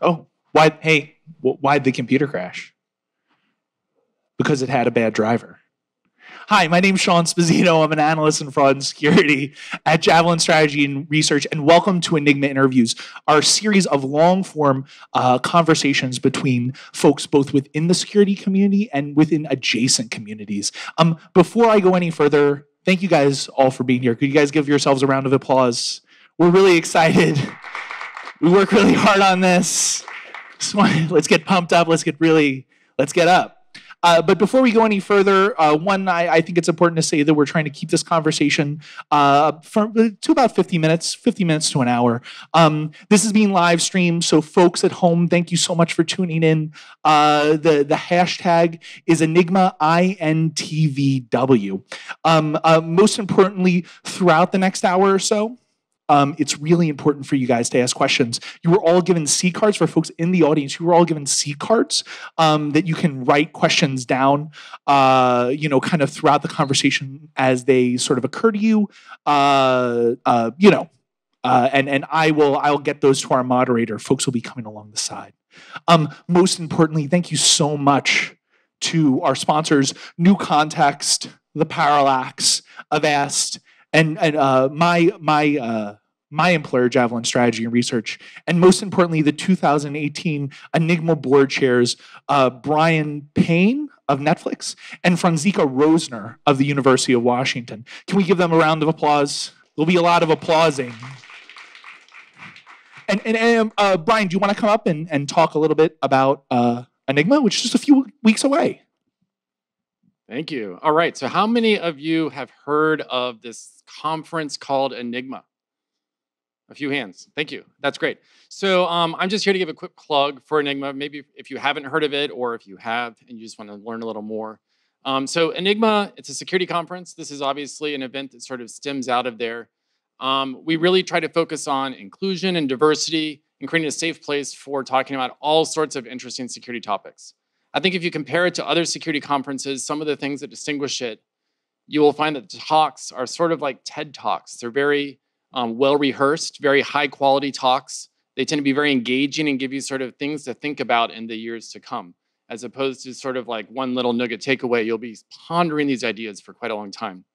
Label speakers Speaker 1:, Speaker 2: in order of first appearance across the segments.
Speaker 1: Oh, why? Hey, why'd the computer crash? Because it had a bad driver. Hi, my name's Sean Sposito. I'm an analyst in fraud and security at Javelin Strategy and Research, and welcome to Enigma Interviews, our series of long-form conversations between folks both within the security community and within adjacent communities. Before I go any further, thank you guys all for being here. Could you guys give yourselves a round of applause? We're really excited. We work really hard on this. So let's get pumped up. Let's get up. But before we go any further, I think it's important to say that we're trying to keep this conversation to about 50 minutes to an hour. This is being live streamed, so folks at home, thank you so much for tuning in. The hashtag is Enigma INTVW. Most importantly, throughout the next hour or so, it's really important for you guys to ask questions. You were all given seat cards. For folks in the audience, you were all given seat cards that you can write questions down, kind of throughout the conversation as they sort of occur to you, and I'll get those to our moderator. Folks will be coming along the side. Most importantly, thank you so much to our sponsors, New Context, the Parallax, Avast, and my employer, Javelin Strategy and Research, and most importantly, the 2018 Enigma board chairs, Brian Payne of Netflix and Franziska Rosner of the University of Washington. Can we give them a round of applause? There'll be a lot of applauding. And Brian, do you want to come up and talk a little bit about Enigma, which is just a few weeks away?
Speaker 2: Thank you. All right, so how many of you have heard of this conference called Enigma? A few hands. Thank you. That's great. So I'm just here to give a quick plug for Enigma. Maybe if you haven't heard of it, or if you have and you just want to learn a little more. So Enigma, it's a security conference. This is obviously an event that sort of stems out of there. We really try to focus on inclusion and diversity and creating a safe place for talking about all sorts of interesting security topics. I think if you compare it to other security conferences, some of the things that distinguish it, you will find that the talks are sort of like TED Talks. They're very well-rehearsed, very high-quality talks. They tend to be very engaging and give you sort of things to think about in the years to come, as opposed to sort of like one little nugget takeaway. You'll be pondering these ideas for quite a long time.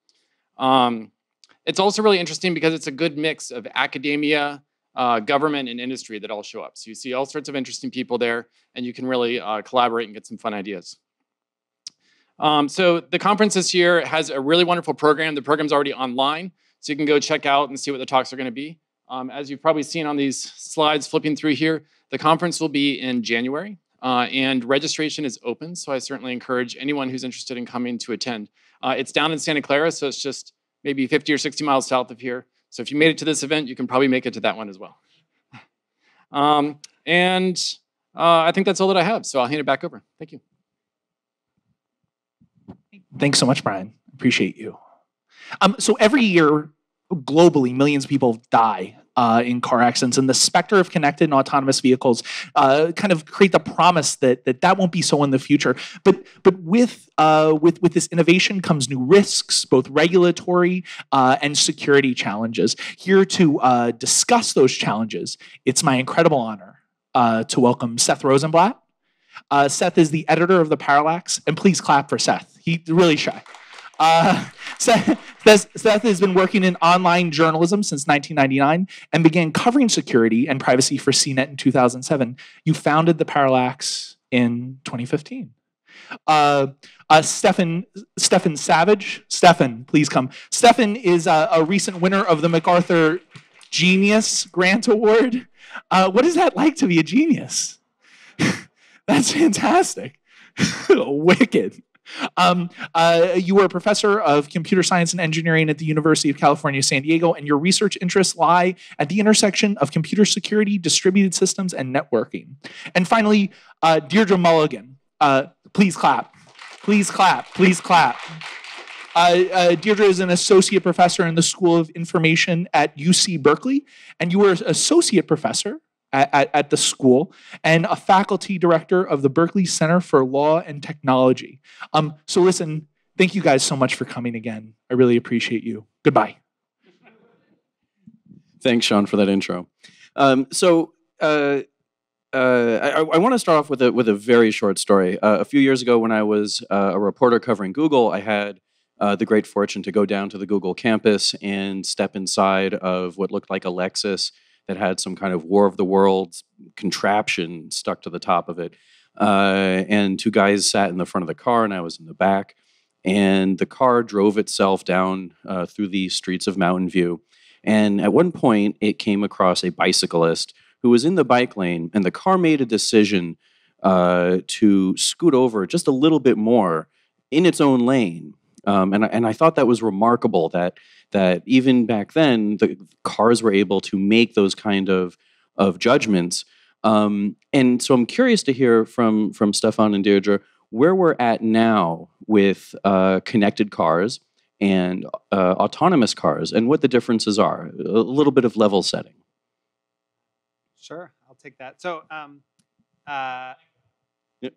Speaker 2: It's also really interesting because it's a good mix of academia, government, and industry that all show up. So you see all sorts of interesting people there, and you can really collaborate and get some fun ideas. So the conference this year has a really wonderful program. The program's already online, so you can go check out and see what the talks are going to be. As you've probably seen on these slides flipping through here, the conference will be in January, and registration is open, so I certainly encourage anyone who's interested in coming to attend. It's down in Santa Clara, so it's just maybe 50 or 60 miles south of here. So if you made it to this event, you can probably make it to that one as well. I think that's all that I have, so I'll hand it back over. Thank you.
Speaker 1: Thanks so much, Brian. Appreciate you. So every year, globally, millions of people die in car accidents, and the specter of connected and autonomous vehicles kind of create the promise that won't be so in the future. But with this innovation comes new risks, both regulatory and security challenges. Here to discuss those challenges, it's my incredible honor to welcome Seth Rosenblatt. Seth is the editor of the Parallax, and please clap for Seth. He's really shy. Seth has been working in online journalism since 1999 and began covering security and privacy for CNET in 2007. You founded the Parallax in 2015. Stefan Savage. Stefan, please come. Stefan is a recent winner of the MacArthur Genius Grant Award. What is that like to be a genius? That's fantastic. Wicked. You were a professor of computer science and engineering at the University of California, San Diego, and your research interests lie at the intersection of computer security, distributed systems, and networking. And finally, Deirdre Mulligan. Please clap. Please clap. Please clap. Deirdre is an associate professor in the School of Information at UC Berkeley, and you were an associate professor at the school and a faculty director of the Berkeley Center for Law and Technology. So listen, thank you guys so much for coming again. I really appreciate you. Goodbye.
Speaker 3: Thanks, Sean, for that intro. I want to start off with a very short story. A few years ago, when I was a reporter covering Google, I had the great fortune to go down to the Google campus and step inside of what looked like a Lexus that had some kind of War of the Worlds contraption stuck to the top of it. And two guys sat in the front of the car, and I was in the back. And the car drove itself down through the streets of Mountain View. And at one point, it came across a bicyclist who was in the bike lane, and the car made a decision to scoot over just a little bit more in its own lane. And I thought that was remarkable that even back then, the cars were able to make those kind of judgments. And so I'm curious to hear from Stefan and Deirdre where we're at now with connected cars and autonomous cars and what the differences are. A little bit of level setting.
Speaker 4: Sure, I'll take that. So it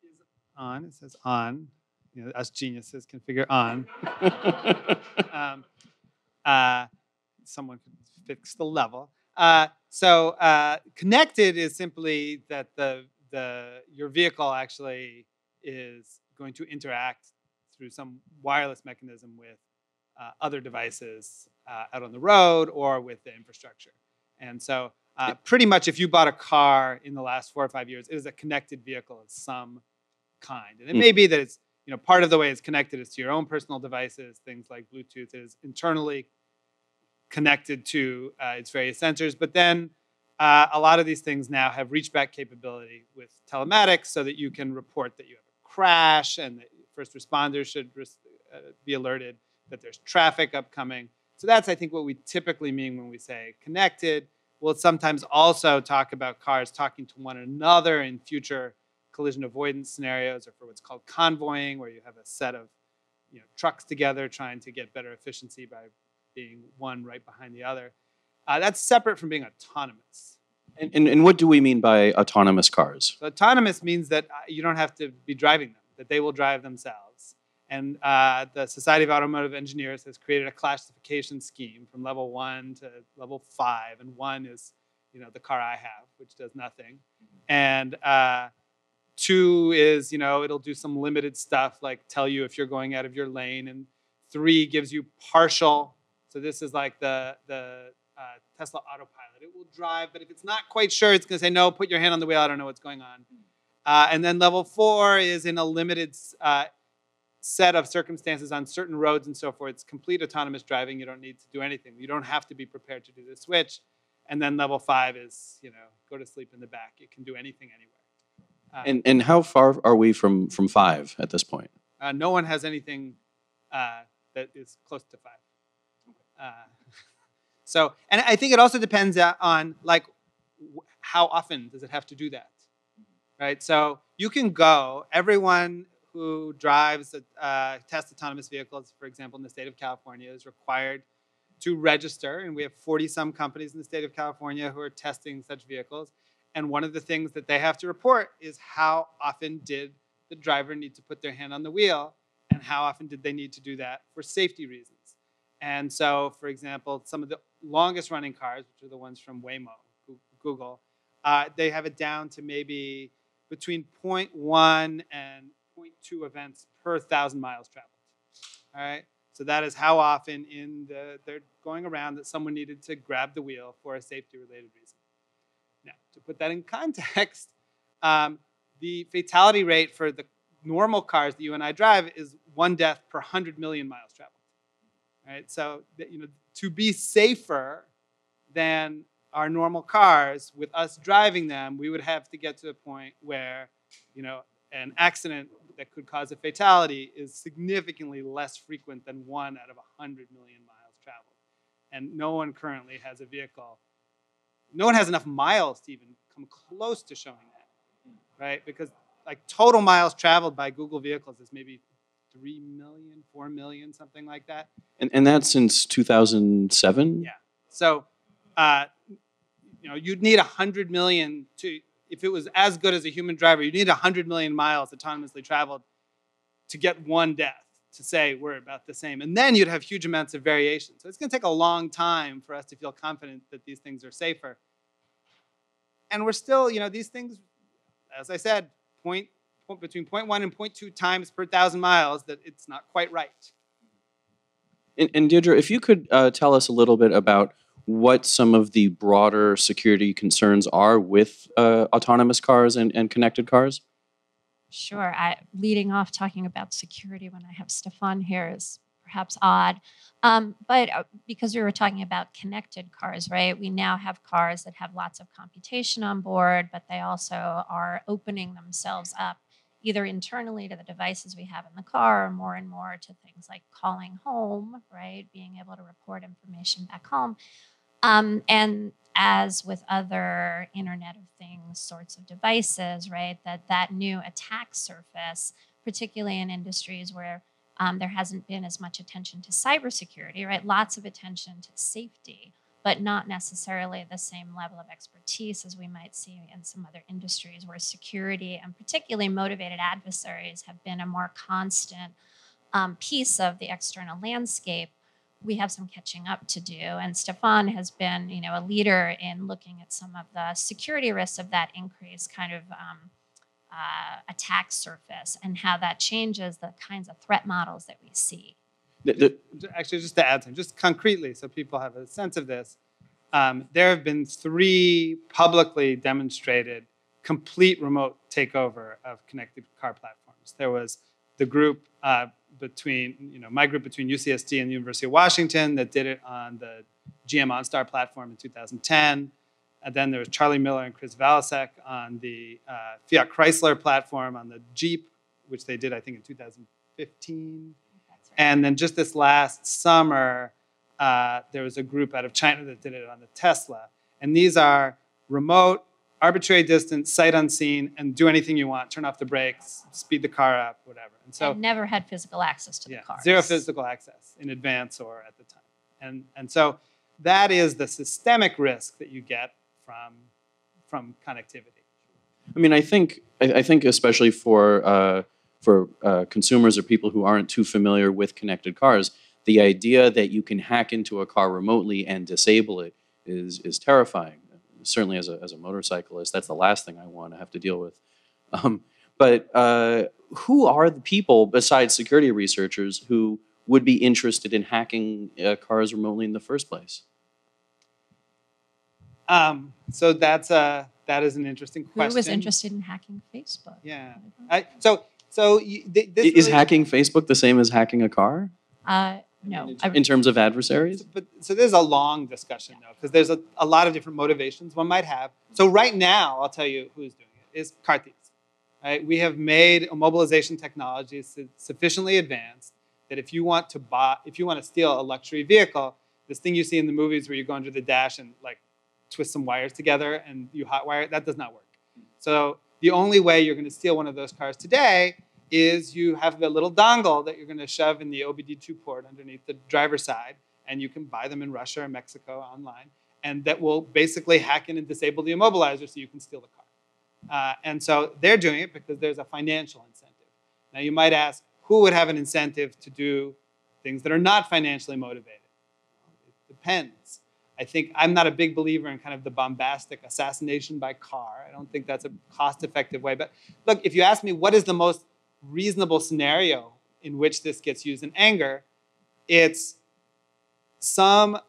Speaker 4: is on. It says on. You know, us geniuses can figure on. Someone could fix the level. So connected is simply that your vehicle actually is going to interact through some wireless mechanism with other devices out on the road or with the infrastructure. And so pretty much if you bought a car in the last 4 or 5 years, it is a connected vehicle of some kind. And it may be that it's, part of the way it's connected is to your own personal devices, things like Bluetooth is internally connected to its various sensors. But then a lot of these things now have reach-back capability with telematics so that you can report that you have a crash and that first responders should be alerted that there's traffic upcoming. So that's, I think, what we typically mean when we say connected. We'll sometimes also talk about cars talking to one another in future collision avoidance scenarios or for what's called convoying, where you have a set of trucks together trying to get better efficiency by being one right behind the other. That's separate from being autonomous.
Speaker 3: And what do we mean by autonomous cars?
Speaker 4: So autonomous means that you don't have to be driving them, that they will drive themselves. And the Society of Automotive Engineers has created a classification scheme from level 1 to level 5. And 1 is, the car I have, which does nothing. And 2 is, it'll do some limited stuff like tell you if you're going out of your lane. And 3 gives you partial. So this is like the Tesla autopilot. It will drive, but if it's not quite sure, it's going to say, no, put your hand on the wheel. I don't know what's going on. And then level 4 is in a limited set of circumstances on certain roads and so forth. It's complete autonomous driving. You don't need to do anything. You don't have to be prepared to do the switch. And then level 5 is, go to sleep in the back. It can do anything anywhere.
Speaker 3: And how far are we from 5 at this point?
Speaker 4: No one has anything that is close to 5. So, and I think it also depends on how often does it have to do that, right? So you can go, everyone who drives test autonomous vehicles, for example, in the state of California, is required to register. And we have 40-some companies in the state of California who are testing such vehicles. And one of the things that they have to report is how often did the driver need to put their hand on the wheel and how often did they need to do that for safety reasons. And so, for example, some of the longest running cars, which are the ones from Waymo, Google, they have it down to maybe between 0.1 and 0.2 events per 1,000 miles traveled. All right, so that is how often they're going around that someone needed to grab the wheel for a safety-related reason. Now, to put that in context, the fatality rate for the normal cars that you and I drive is 1 death per 100 million miles traveled. All right, so to be safer than our normal cars, with us driving them, we would have to get to a point where an accident that could cause a fatality is significantly less frequent than 1 out of 100 million miles traveled. And no one currently has a vehicle. No one has enough miles to even come close to showing that, right? Because total miles traveled by Google vehicles is maybe 3 million, 4 million, something like that.
Speaker 3: And that's since 2007?
Speaker 4: Yeah. So, you'd need 100 million to, if it was as good as a human driver, you'd need 100 million miles autonomously traveled to get 1 death, to say we're about the same. And then you'd have huge amounts of variation. So it's going to take a long time for us to feel confident that these things are safer. and we're still, these things, as I said, between 0.1 and 0.2 times per 1,000 miles, that it's not quite right.
Speaker 3: And Deirdre, if you could tell us a little bit about what some of the broader security concerns are with autonomous cars and connected cars?
Speaker 5: Sure. Leading off talking about security when I have Stefan here is perhaps odd. But because we were talking about connected cars, right? We now have cars that have lots of computation on board, but they also are opening themselves up either internally to the devices we have in the car or more and more to things like calling home, right? Being able to report information back home. And as with other Internet of Things sorts of devices, right, that new attack surface, particularly in industries where there hasn't been as much attention to cybersecurity, right? Lots of attention to safety, but not necessarily the same level of expertise as we might see in some other industries where security and particularly motivated adversaries have been a more constant piece of the external landscape. We have some catching up to do. And Stefan has been, a leader in looking at some of the security risks of that increased kind of attack surface and how that changes the kinds of threat models that we see.
Speaker 4: Actually, just to add something, just concretely, so people have a sense of this, there have been 3 publicly demonstrated complete remote takeover of connected car platforms. There was the group my group between UCSD and the University of Washington that did it on the GM OnStar platform in 2010. And then there was Charlie Miller and Chris Valasek on the Fiat Chrysler platform on the Jeep, which they did, I think, in 2015. That's right. And then just this last summer, there was a group out of China that did it on the Tesla. And these are remote, arbitrary distance, sight unseen, and do anything you want. Turn off the brakes, speed the car up, whatever. And
Speaker 5: never had physical access to the cars.
Speaker 4: Zero physical access in advance or at the time. And so that is the systemic risk that you get from connectivity.
Speaker 3: I mean, I think especially for consumers or people who aren't too familiar with connected cars, the idea that you can hack into a car remotely and disable it is terrifying. Certainly, as a motorcyclist, that's the last thing I want to have to deal with. But who are the people besides security researchers who would be interested in hacking cars remotely in the first place?
Speaker 4: So that is an interesting question.
Speaker 5: Who was interested in hacking Facebook?
Speaker 4: Yeah.
Speaker 3: Is hacking Facebook the same as hacking a car?
Speaker 5: No.
Speaker 3: In terms of adversaries?
Speaker 4: So there's a long discussion, though, because there's a lot of different motivations one might have. So right now, I'll tell you who's doing it, is car thieves. Right? We have made immobilization technologies sufficiently advanced that if you want to steal a luxury vehicle, this thing you see in the movies where you go under the dash and twist some wires together and you hotwire it, that does not work. So the only way you're going to steal one of those cars today is you have a little dongle that you're going to shove in the OBD2 port underneath the driver's side, and you can buy them in Russia or Mexico online, and that will basically hack in and disable the immobilizer so you can steal the car. And so they're doing it because there's a financial incentive. Now you might ask, who would have an incentive to do things that are not financially motivated? It depends. I think I'm not a big believer in kind of the bombastic assassination by car. I don't think that's a cost-effective way. But look, if you ask me what is the most reasonable scenario in which this gets used in anger, it's some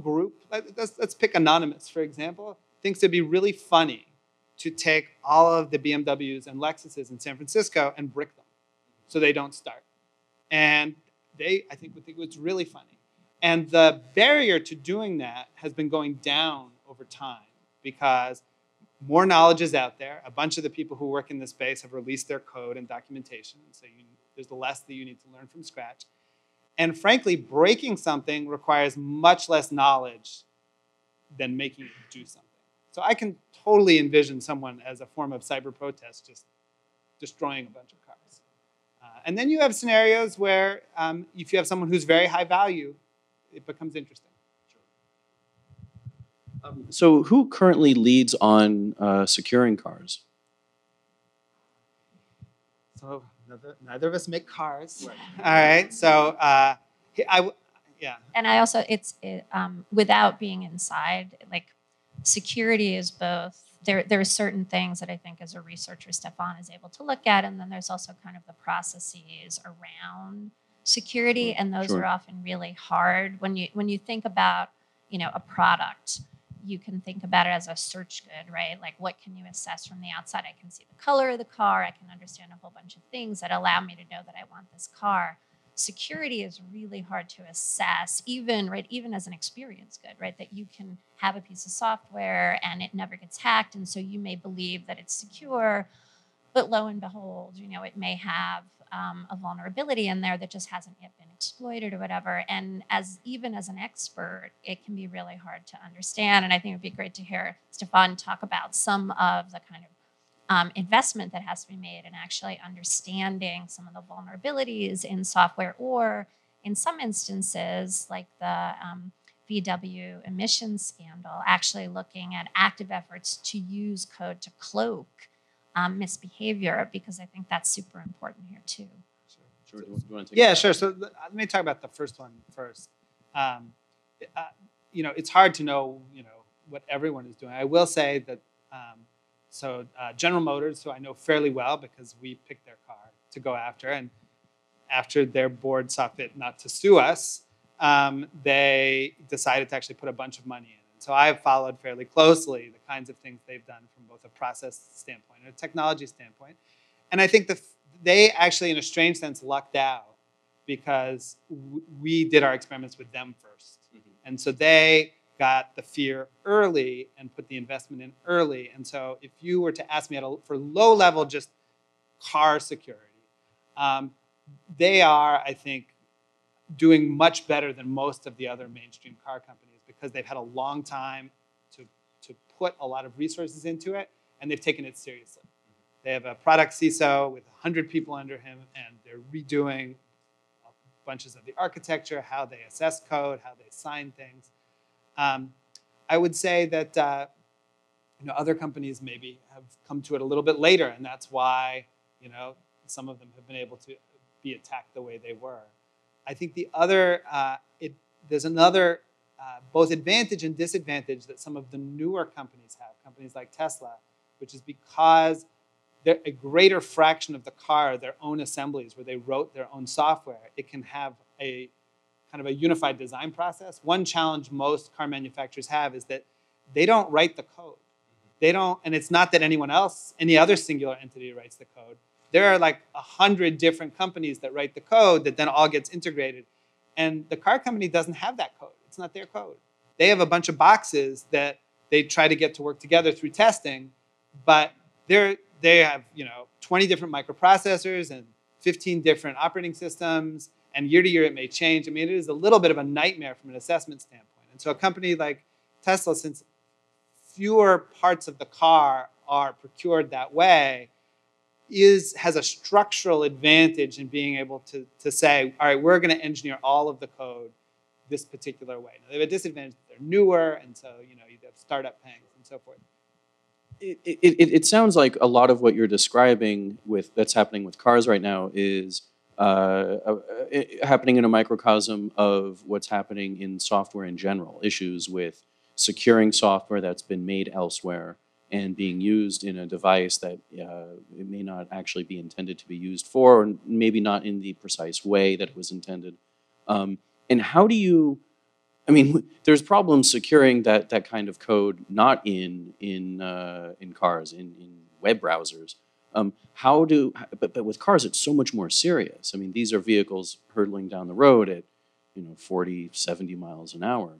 Speaker 4: group, let's pick Anonymous, for example, thinks it'd be really funny to take all of the BMWs and Lexuses in San Francisco and brick them so they don't start. And I think would think it's really funny. And the barrier to doing that has been going down over time because more knowledge is out there. A bunch of the people who work in this space have released their code and documentation. So there's less that you need to learn from scratch. And frankly, breaking something requires much less knowledge than making it do something. So I can totally envision someone as a form of cyber protest just destroying a bunch of cars. And then you have scenarios where if you have someone who's very high value, it becomes interesting.
Speaker 3: So who currently leads on securing cars?
Speaker 4: So neither of us make cars. Right. All right. So yeah.
Speaker 5: And I also, without being inside, security is both there are certain things that I think as a researcher, Stefan is able to look at, and then there's also kind of the processes around security, and those
Speaker 3: Sure.
Speaker 5: are often really hard. When you think about, a product, you can think about it as a search good, right? Like, what can you assess from the outside? I can see the color of the car. I can understand a whole bunch of things that allow me to know that I want this car. Security is really hard to assess, even as an experience good, right? That you can have a piece of software and it never gets hacked, and so you may believe that it's secure, but lo and behold, it may have a vulnerability in there that just hasn't yet been exploited or whatever. And even as an expert, it can be really hard to understand. And I think it'd be great to hear Stefan talk about some of the kind of investment that has to be made in actually understanding some of the vulnerabilities in software, or in some instances, like the VW emissions scandal, actually looking at active efforts to use code to cloak misbehavior, because I think that's super important here too.
Speaker 3: Sure. Do you want to take
Speaker 4: Yeah,
Speaker 3: that?
Speaker 4: sure. So let me talk about the first one first. It's hard to know, what everyone is doing. I will say that, General Motors, who I know fairly well because we picked their car to go after, and after their board saw fit not to sue us, they decided to actually put a bunch of money in. And so I have followed fairly closely the kinds of things they've done from both a process standpoint and a technology standpoint. And I think they actually, in a strange sense, lucked out because we did our experiments with them first.
Speaker 3: Mm-hmm.
Speaker 4: And so they got the fear early and put the investment in early. And so if you were to ask me for low level, just car security, they are, I think, doing much better than most of the other mainstream car companies because they've had a long time to put a lot of resources into it, and they've taken it seriously. They have a product CISO with 100 people under him, and they're redoing bunches of the architecture, how they assess code, how they sign things. I would say that other companies maybe have come to it a little bit later, and that's why some of them have been able to be attacked the way they were. I think the other there's another both advantage and disadvantage that some of the newer companies have, companies like Tesla, which is because a greater fraction of the car are their own assemblies where they wrote their own software. It can have a kind of a unified design process. One challenge most car manufacturers have is that they don't write the code. They don't, and it's not that any other singular entity writes the code. There are like 100 different companies that write the code that then all gets integrated. And the car company doesn't have that code. It's not their code. They have a bunch of boxes that they try to get to work together through testing, but they have 20 different microprocessors and 15 different operating systems, and year to year it may change. I mean, it is a little bit of a nightmare from an assessment standpoint. And so a company like Tesla, since fewer parts of the car are procured that way, has a structural advantage in being able to say, all right, we're going to engineer all of the code this particular way. Now, they have a disadvantage that they're newer, and so you have startup pangs and so forth.
Speaker 3: It sounds like a lot of what you're describing that's happening with cars right now is happening in a microcosm of what's happening in software in general. Issues with securing software that's been made elsewhere and being used in a device that it may not actually be intended to be used for, or maybe not in the precise way that it was intended. And how do you? I mean, there's problems securing that kind of code not in cars, in web browsers. But with cars, it's so much more serious. I mean, these are vehicles hurtling down the road at 40, 70 miles an hour.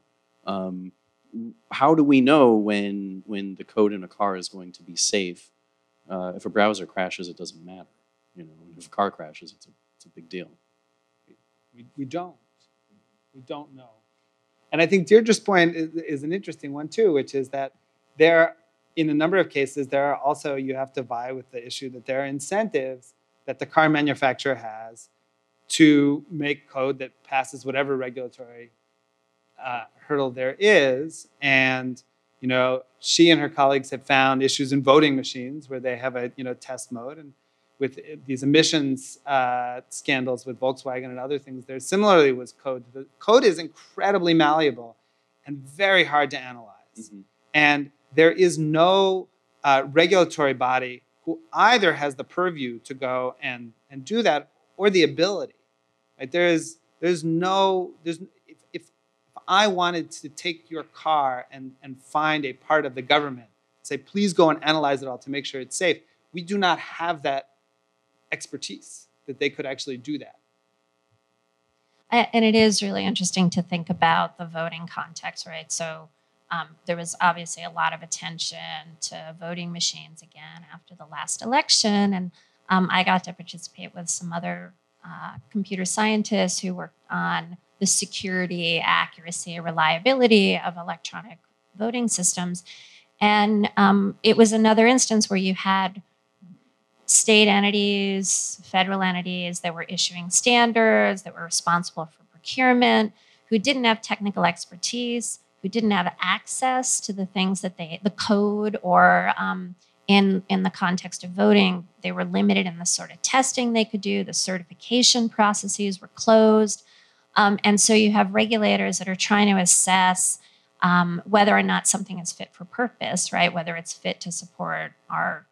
Speaker 3: How do we know when the code in a car is going to be safe? If a browser crashes, it doesn't matter. If a car crashes, it's a big deal.
Speaker 4: We don't know. And I think Deirdre's point is an interesting one too, which is that in a number of cases, you have to vie with the issue that there are incentives that the car manufacturer has to make code that passes whatever regulatory hurdle there is. And she and her colleagues have found issues in voting machines where they have a test mode, and with these emissions scandals with Volkswagen and other things, there similarly was code. The code is incredibly malleable and very hard to analyze. Mm-hmm. And there is no regulatory body who either has the purview to go and do that or the ability. Right? If I wanted to take your car and find a part of the government, say, please go and analyze it all to make sure it's safe, we do not have that expertise that they could actually do that.
Speaker 5: And it is really interesting to think about the voting context, right? So there was obviously a lot of attention to voting machines again after the last election. And I got to participate with some other computer scientists who worked on the security, accuracy, reliability of electronic voting systems. And it was another instance where you had state entities, federal entities that were issuing standards, that were responsible for procurement, who didn't have technical expertise, who didn't have access to the things that the code, or in the context of voting, they were limited in the sort of testing they could do. The certification processes were closed. And so you have regulators that are trying to assess whether or not something is fit for purpose, right? Whether it's fit to support our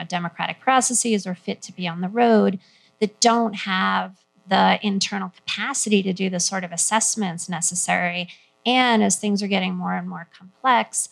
Speaker 5: democratic processes or fit to be on the road, that don't have the internal capacity to do the sort of assessments necessary. And as things are getting more and more complex,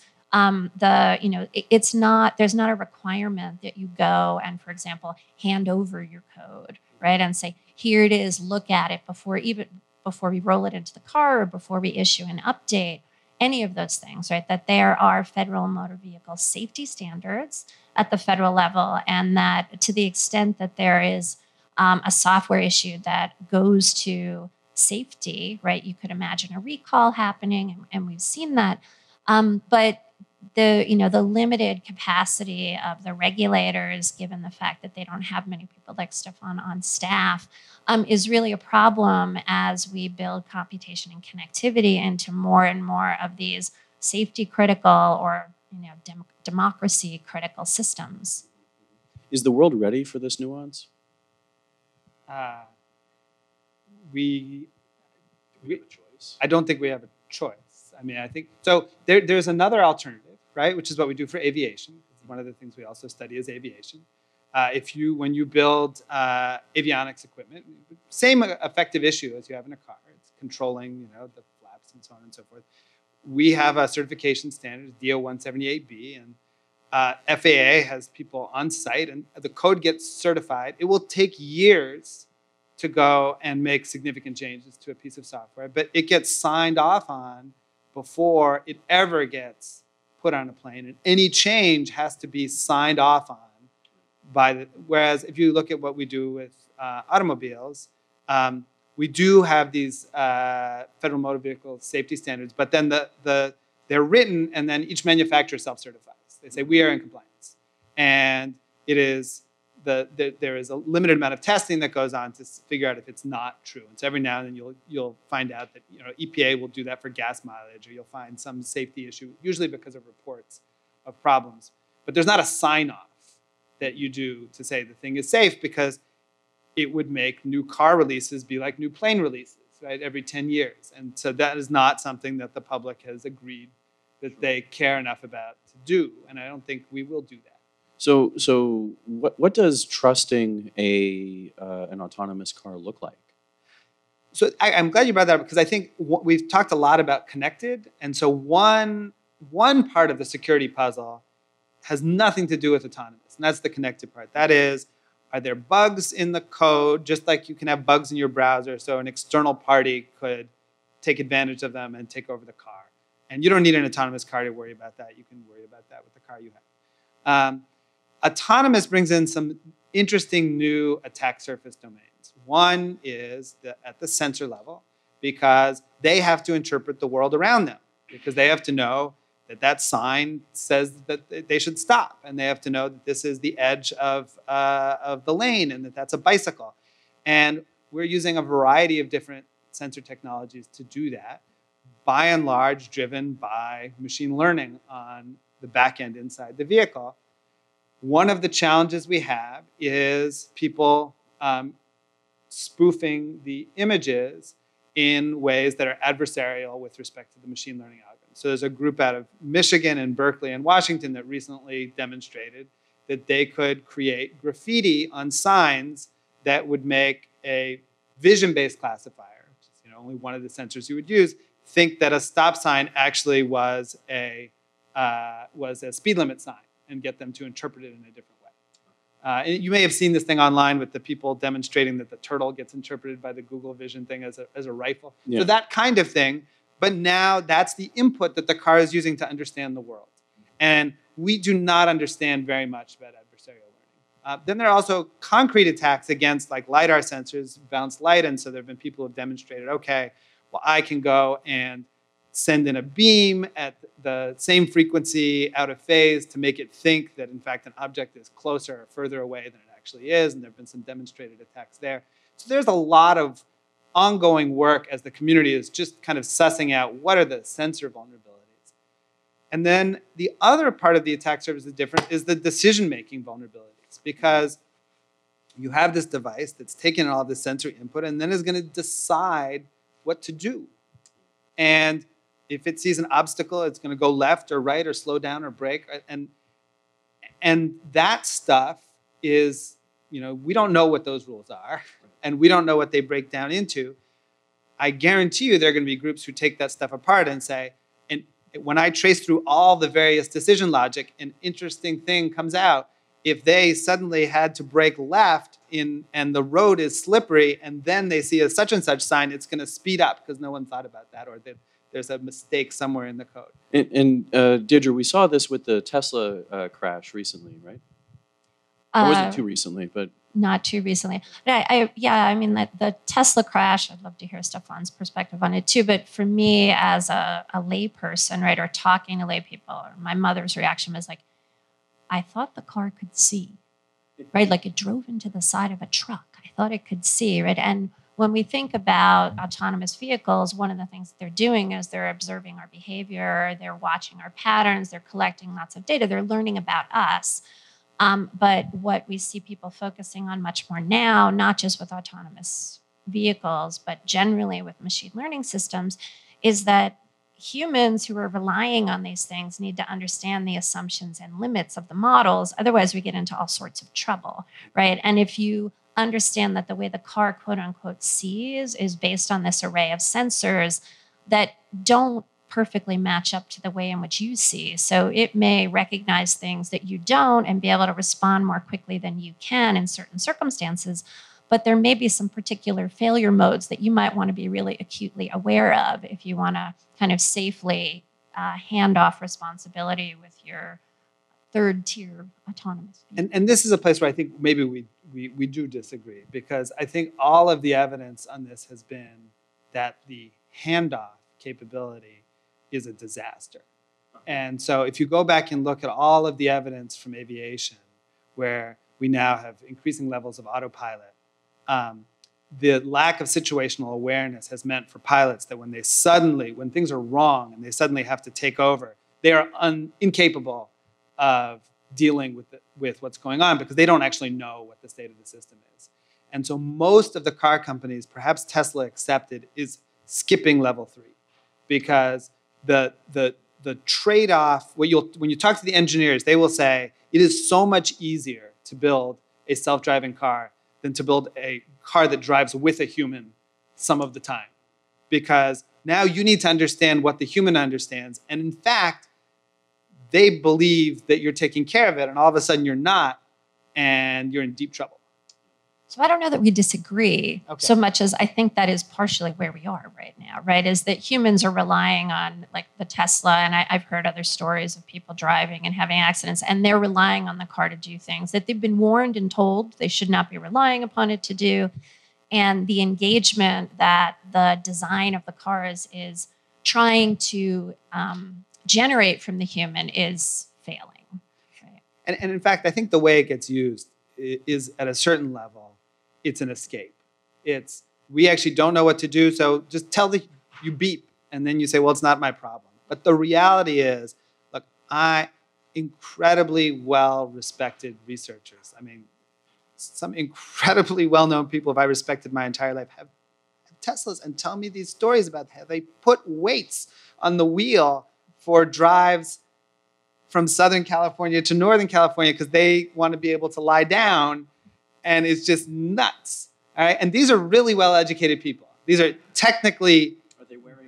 Speaker 5: there's not a requirement that you go and, for example, hand over your code, right? And say, here it is, look at it before we roll it into the car or before we issue an update, any of those things, right? That there are federal motor vehicle safety standards at the federal level, and that to the extent that there is a software issue that goes to safety, right? You could imagine a recall happening, and we've seen that. But the limited capacity of the regulators, given the fact that they don't have many people like Stefan on staff, is really a problem as we build computation and connectivity into more and more of these safety critical or democracy critical systems.
Speaker 3: Is the world ready for this nuance?
Speaker 4: We have a choice. I don't think we have a choice. I mean, I think so. There's another alternative, right? Which is what we do for aviation. One of the things we also study is aviation. When you build avionics equipment, same effective issue as you have in a car. It's controlling, the flaps and so on and so forth. We have a certification standard, DO-178B, and FAA has people on site, and the code gets certified. It will take years to go and make significant changes to a piece of software, but it gets signed off on before it ever gets put on a plane, and any change has to be signed off on whereas if you look at what we do with automobiles, we do have these federal motor vehicle safety standards, but then they're written, and then each manufacturer self-certifies. They say we are in compliance, and it is there is a limited amount of testing that goes on to figure out if it's not true. And so every now and then you'll find out that EPA will do that for gas mileage, or you'll find some safety issue, usually because of reports of problems. But there's not a sign-off that you do to say the thing is safe, because it would make new car releases be like new plane releases, right, every 10 years. And so that is not something that the public has agreed that they care enough about to do. And I don't think we will do that.
Speaker 3: So what does trusting an autonomous car look like?
Speaker 4: So I'm glad you brought that up, because I think we've talked a lot about connected. And so one part of the security puzzle has nothing to do with autonomous, and that's the connected part. That is, are there bugs in the code, just like you can have bugs in your browser, so an external party could take advantage of them and take over the car. And you don't need an autonomous car to worry about that. You can worry about that with the car you have. Autonomous brings in some interesting new attack surface domains. One is at the sensor level, because they have to interpret the world around them, because they have to know that sign says that they should stop, and they have to know that this is the edge of the lane, and that that's a bicycle. And we're using a variety of different sensor technologies to do that, by and large driven by machine learning on the back end inside the vehicle. One of the challenges we have is people spoofing the images in ways that are adversarial with respect to the machine learning algorithm. So there's a group out of Michigan and Berkeley and Washington that recently demonstrated that they could create graffiti on signs that would make a vision-based classifier, which is only one of the sensors you would use, think that a stop sign actually was a speed limit sign and get them to interpret it in a different way. And you may have seen this thing online with the people demonstrating that the turtle gets interpreted by the Google Vision thing as a rifle. Yeah. So that kind of thing, but now that's the input that the car is using to understand the world. And we do not understand very much about adversarial learning. Then there are also concrete attacks against like LiDAR sensors, bounce light, and so there have been people who have demonstrated, okay, well, I can go and send in a beam at the same frequency out of phase to make it think that, in fact, an object is closer or further away than it actually is, and there have been some demonstrated attacks there. So there's a lot of ongoing work as the community is just kind of sussing out what are the sensor vulnerabilities. And then the other part of the attack surface that's different is the decision-making vulnerabilities, because you have this device that's taking all this sensory input and then is going to decide what to do. And if it sees an obstacle, it's going to go left or right or slow down or brake. And that stuff is, we don't know what those rules are, and we don't know what they break down into. I guarantee you there are going to be groups who take that stuff apart and say, and when I trace through all the various decision logic, an interesting thing comes out. If they suddenly had to brake left and the road is slippery and then they see a such and such sign, it's going to speed up because no one thought about that, or that there's a mistake somewhere in the code.
Speaker 3: And Deirdre, we saw this with the Tesla crash recently, right? Or was it too recently? But
Speaker 5: not too recently. But I mean, the Tesla crash, I'd love to hear Stefan's perspective on it too. But for me as a lay person, right, or talking to lay people, my mother's reaction was like, I thought the car could see, right? Like it drove into the side of a truck. I thought it could see, right? And when we think about autonomous vehicles, one of the things that they're doing is they're observing our behavior, they're watching our patterns, they're collecting lots of data, they're learning about us. But what we see people focusing on much more now, not just with autonomous vehicles, but generally with machine learning systems, is that humans who are relying on these things need to understand the assumptions and limits of the models. Otherwise, we get into all sorts of trouble, right? And if you understand that the way the car, quote unquote, sees is based on this array of sensors that don't perfectly match up to the way in which you see. So it may recognize things that you don't and be able to respond more quickly than you can in certain circumstances. But there may be some particular failure modes that you might want to be really acutely aware of if you want to kind of safely hand off responsibility with your third tier autonomous.
Speaker 4: And this is a place where I think maybe we do disagree, because I think all of the evidence on this has been that the handoff capability is a disaster. And so if you go back and look at all of the evidence from aviation, where we now have increasing levels of autopilot, the lack of situational awareness has meant for pilots that when things are wrong and they suddenly have to take over, they are incapable of dealing with what's going on because they don't actually know what the state of the system is. And so most of the car companies, perhaps Tesla accepted, is skipping level 3, because the trade-off, when you talk to the engineers, they will say it is so much easier to build a self-driving car than to build a car that drives with a human some of the time. Because now you need to understand what the human understands. And in fact, they believe that you're taking care of it, and all of a sudden you're not, and you're in deep trouble.
Speaker 5: So I don't know that we disagree so much as I think that is partially where we are right now, right? Is that humans are relying on like the Tesla, and I've heard other stories of people driving and having accidents, and they're relying on the car to do things that they've been warned and told they should not be relying upon it to do. And the engagement that the design of the cars is trying to generate from the human is failing. Right?
Speaker 4: And in fact, I think the way it gets used is at a certain level, it's an escape. We actually don't know what to do, so just you beep, and then you say, well, it's not my problem. But the reality is, look, incredibly well-respected researchers, I mean, some incredibly well-known people I've respected my entire life have Teslas and tell me these stories about how they put weights on the wheel for drives from Southern California to Northern California because they want to be able to lie down, and it's just nuts. All right, and these are really well-educated people. These are technically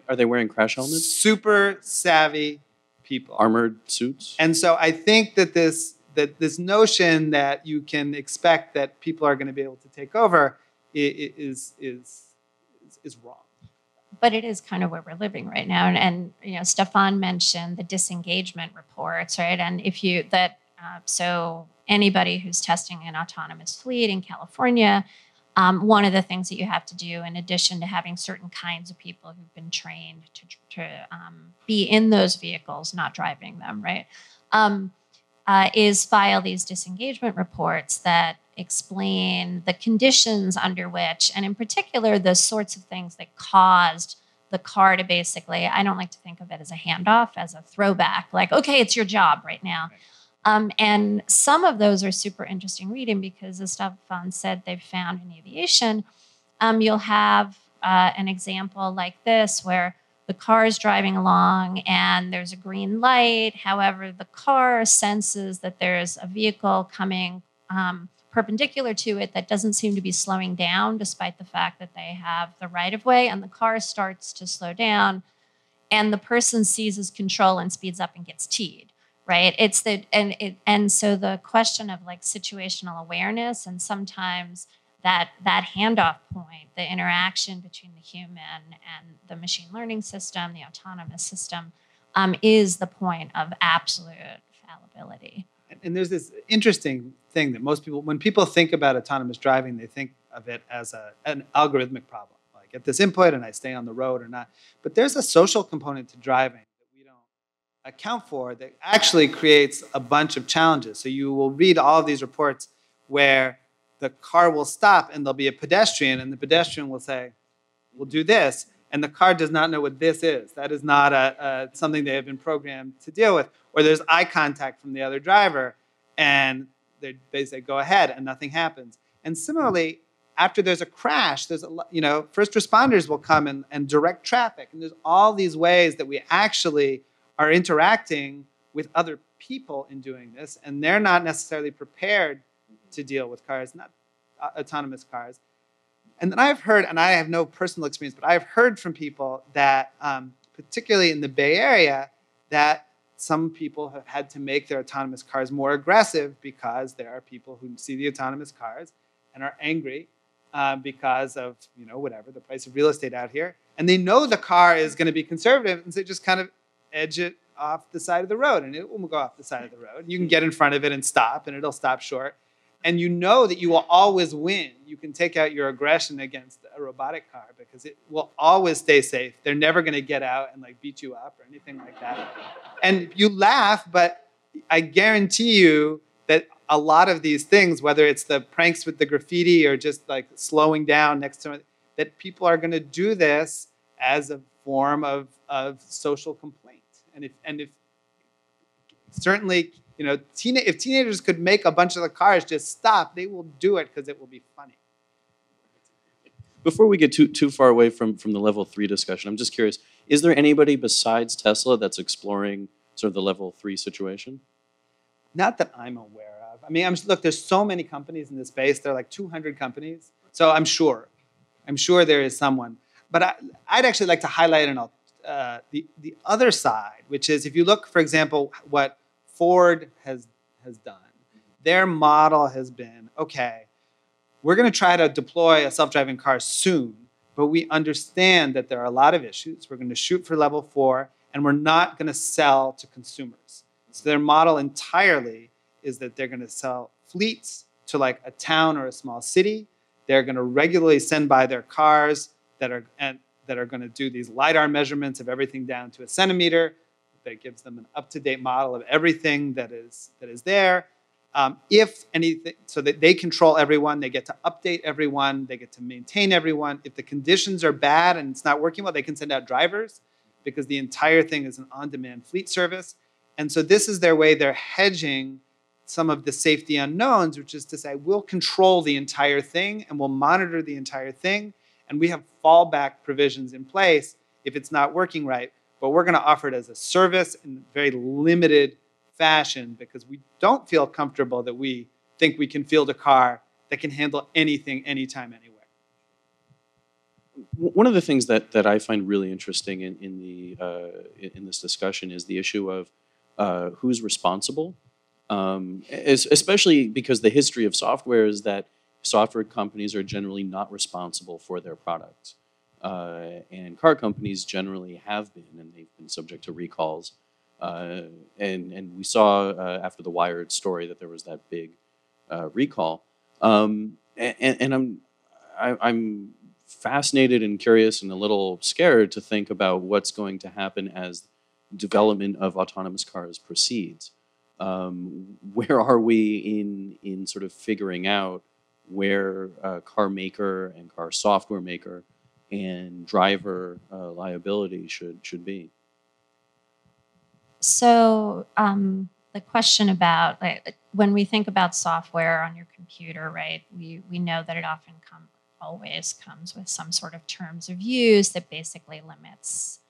Speaker 3: Are they wearing crash helmets?
Speaker 4: super savvy people.
Speaker 3: Armored suits?
Speaker 4: And so I think that this notion that you can expect that people are going to be able to take over is wrong.
Speaker 5: But it is kind of where we're living right now. And you know, Stefan mentioned the disengagement reports, right? And so anybody who's testing an autonomous fleet in California, one of the things that you have to do, in addition to having certain kinds of people who've been trained to be in those vehicles, not driving them, right, is file these disengagement reports that explain the conditions under which, and in particular, the sorts of things that caused the car to basically, I don't like to think of it as a handoff, as a throwback, like, okay, it's your job right now. And some of those are super interesting reading because, as Stefan said, they've found in aviation, you'll have an example like this where the car is driving along and there's a green light. However, the car senses that there's a vehicle coming perpendicular to it that doesn't seem to be slowing down despite the fact that they have the right of way, and the car starts to slow down and the person seizes control and speeds up and gets T'd. Right. And so the question of like situational awareness, and sometimes that handoff point, the interaction between the human and the machine learning system, the autonomous system, is the point of absolute fallibility.
Speaker 4: And there's this interesting thing that most people, when people think about autonomous driving, they think of it as an algorithmic problem. Like, get this input and I stay on the road or not. But there's a social component to driving account for that actually creates a bunch of challenges. So you will read all of these reports where the car will stop and there'll be a pedestrian, and the pedestrian will say, we'll do this, and the car does not know what this is. That is not something they have been programmed to deal with. Or there's eye contact from the other driver, and they say, go ahead, and nothing happens. And similarly, after there's a crash, there's first responders will come and direct traffic, and there's all these ways that we actually are interacting with other people in doing this, and they're not necessarily prepared to deal with cars, not autonomous cars. And then I've heard, and I have no personal experience, but I've heard from people that, particularly in the Bay Area, that some people have had to make their autonomous cars more aggressive because there are people who see the autonomous cars and are angry because of, whatever, the price of real estate out here. And they know the car is going to be conservative, and so they just kind of edge it off the side of the road, and it will go off the side of the road. You can get in front of it and stop, and it'll stop short. And you know that you will always win. You can take out your aggression against a robotic car because it will always stay safe. They're never going to get out and like beat you up or anything like that. And you laugh, but I guarantee you that a lot of these things, whether it's the pranks with the graffiti or just like slowing down next to it, that people are going to do this as a form of social complaint. And if certainly, if teenagers could make a bunch of the cars just stop, they will do it because it will be funny.
Speaker 3: Before we get too far away from the level 3 discussion, I'm just curious, is there anybody besides Tesla that's exploring sort of the level 3 situation?
Speaker 4: Not that I'm aware of. I mean, look, there's so many companies in this space. There are like 200 companies. So I'm sure there is someone. But I'd actually like to highlight the other side, which is if you look, for example, what Ford has done. Their model has been, okay, we're going to try to deploy a self-driving car soon, but we understand that there are a lot of issues. We're going to shoot for level 4, and we're not going to sell to consumers. So their model entirely is that they're going to sell fleets to like a town or a small city. They're going to regularly send by their cars that are going to do these LiDAR measurements of everything down to a centimeter. That gives them an up-to-date model of everything that is there. If anything, so that they control everyone, they get to update everyone, they get to maintain everyone. If the conditions are bad and it's not working well, they can send out drivers because the entire thing is an on-demand fleet service. And so this is their way they're hedging some of the safety unknowns, which is to say, we'll control the entire thing and we'll monitor the entire thing. And we have fallback provisions in place if it's not working right. but we're going to offer it as a service in very limited fashion because we don't feel comfortable that we think we can field a car that can handle anything, anytime, anywhere.
Speaker 3: One of the things that I find really interesting in this discussion is the issue of who's responsible, especially because the history of software is that software companies are generally not responsible for their products. And car companies generally have been, and they've been subject to recalls. And we saw after the Wired story that there was that big recall. And I'm fascinated and curious and a little scared to think about what's going to happen as development of autonomous cars proceeds. Where are we in sort of figuring out where car maker and car software maker and driver liability should be?
Speaker 5: So the question about when we think about software on your computer, right? We know that it often always comes with some sort of terms of use that basically limits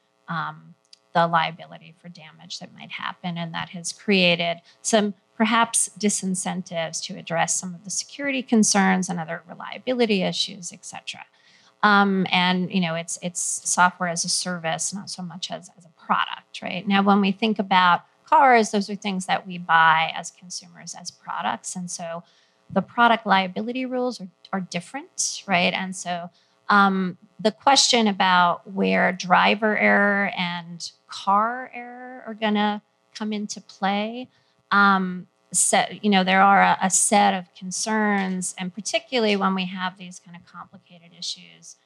Speaker 5: the liability for damage that might happen, and that has created some perhaps disincentives to address some of the security concerns and other reliability issues, et cetera. And it's software as a service, not so much as a product, right? Now, when we think about cars, those are things that we buy as consumers as products, and so the product liability rules are different, right? And so the question about where driver error and car error are going to come into play, there are a set of concerns, and particularly when we have these kind of complicated issues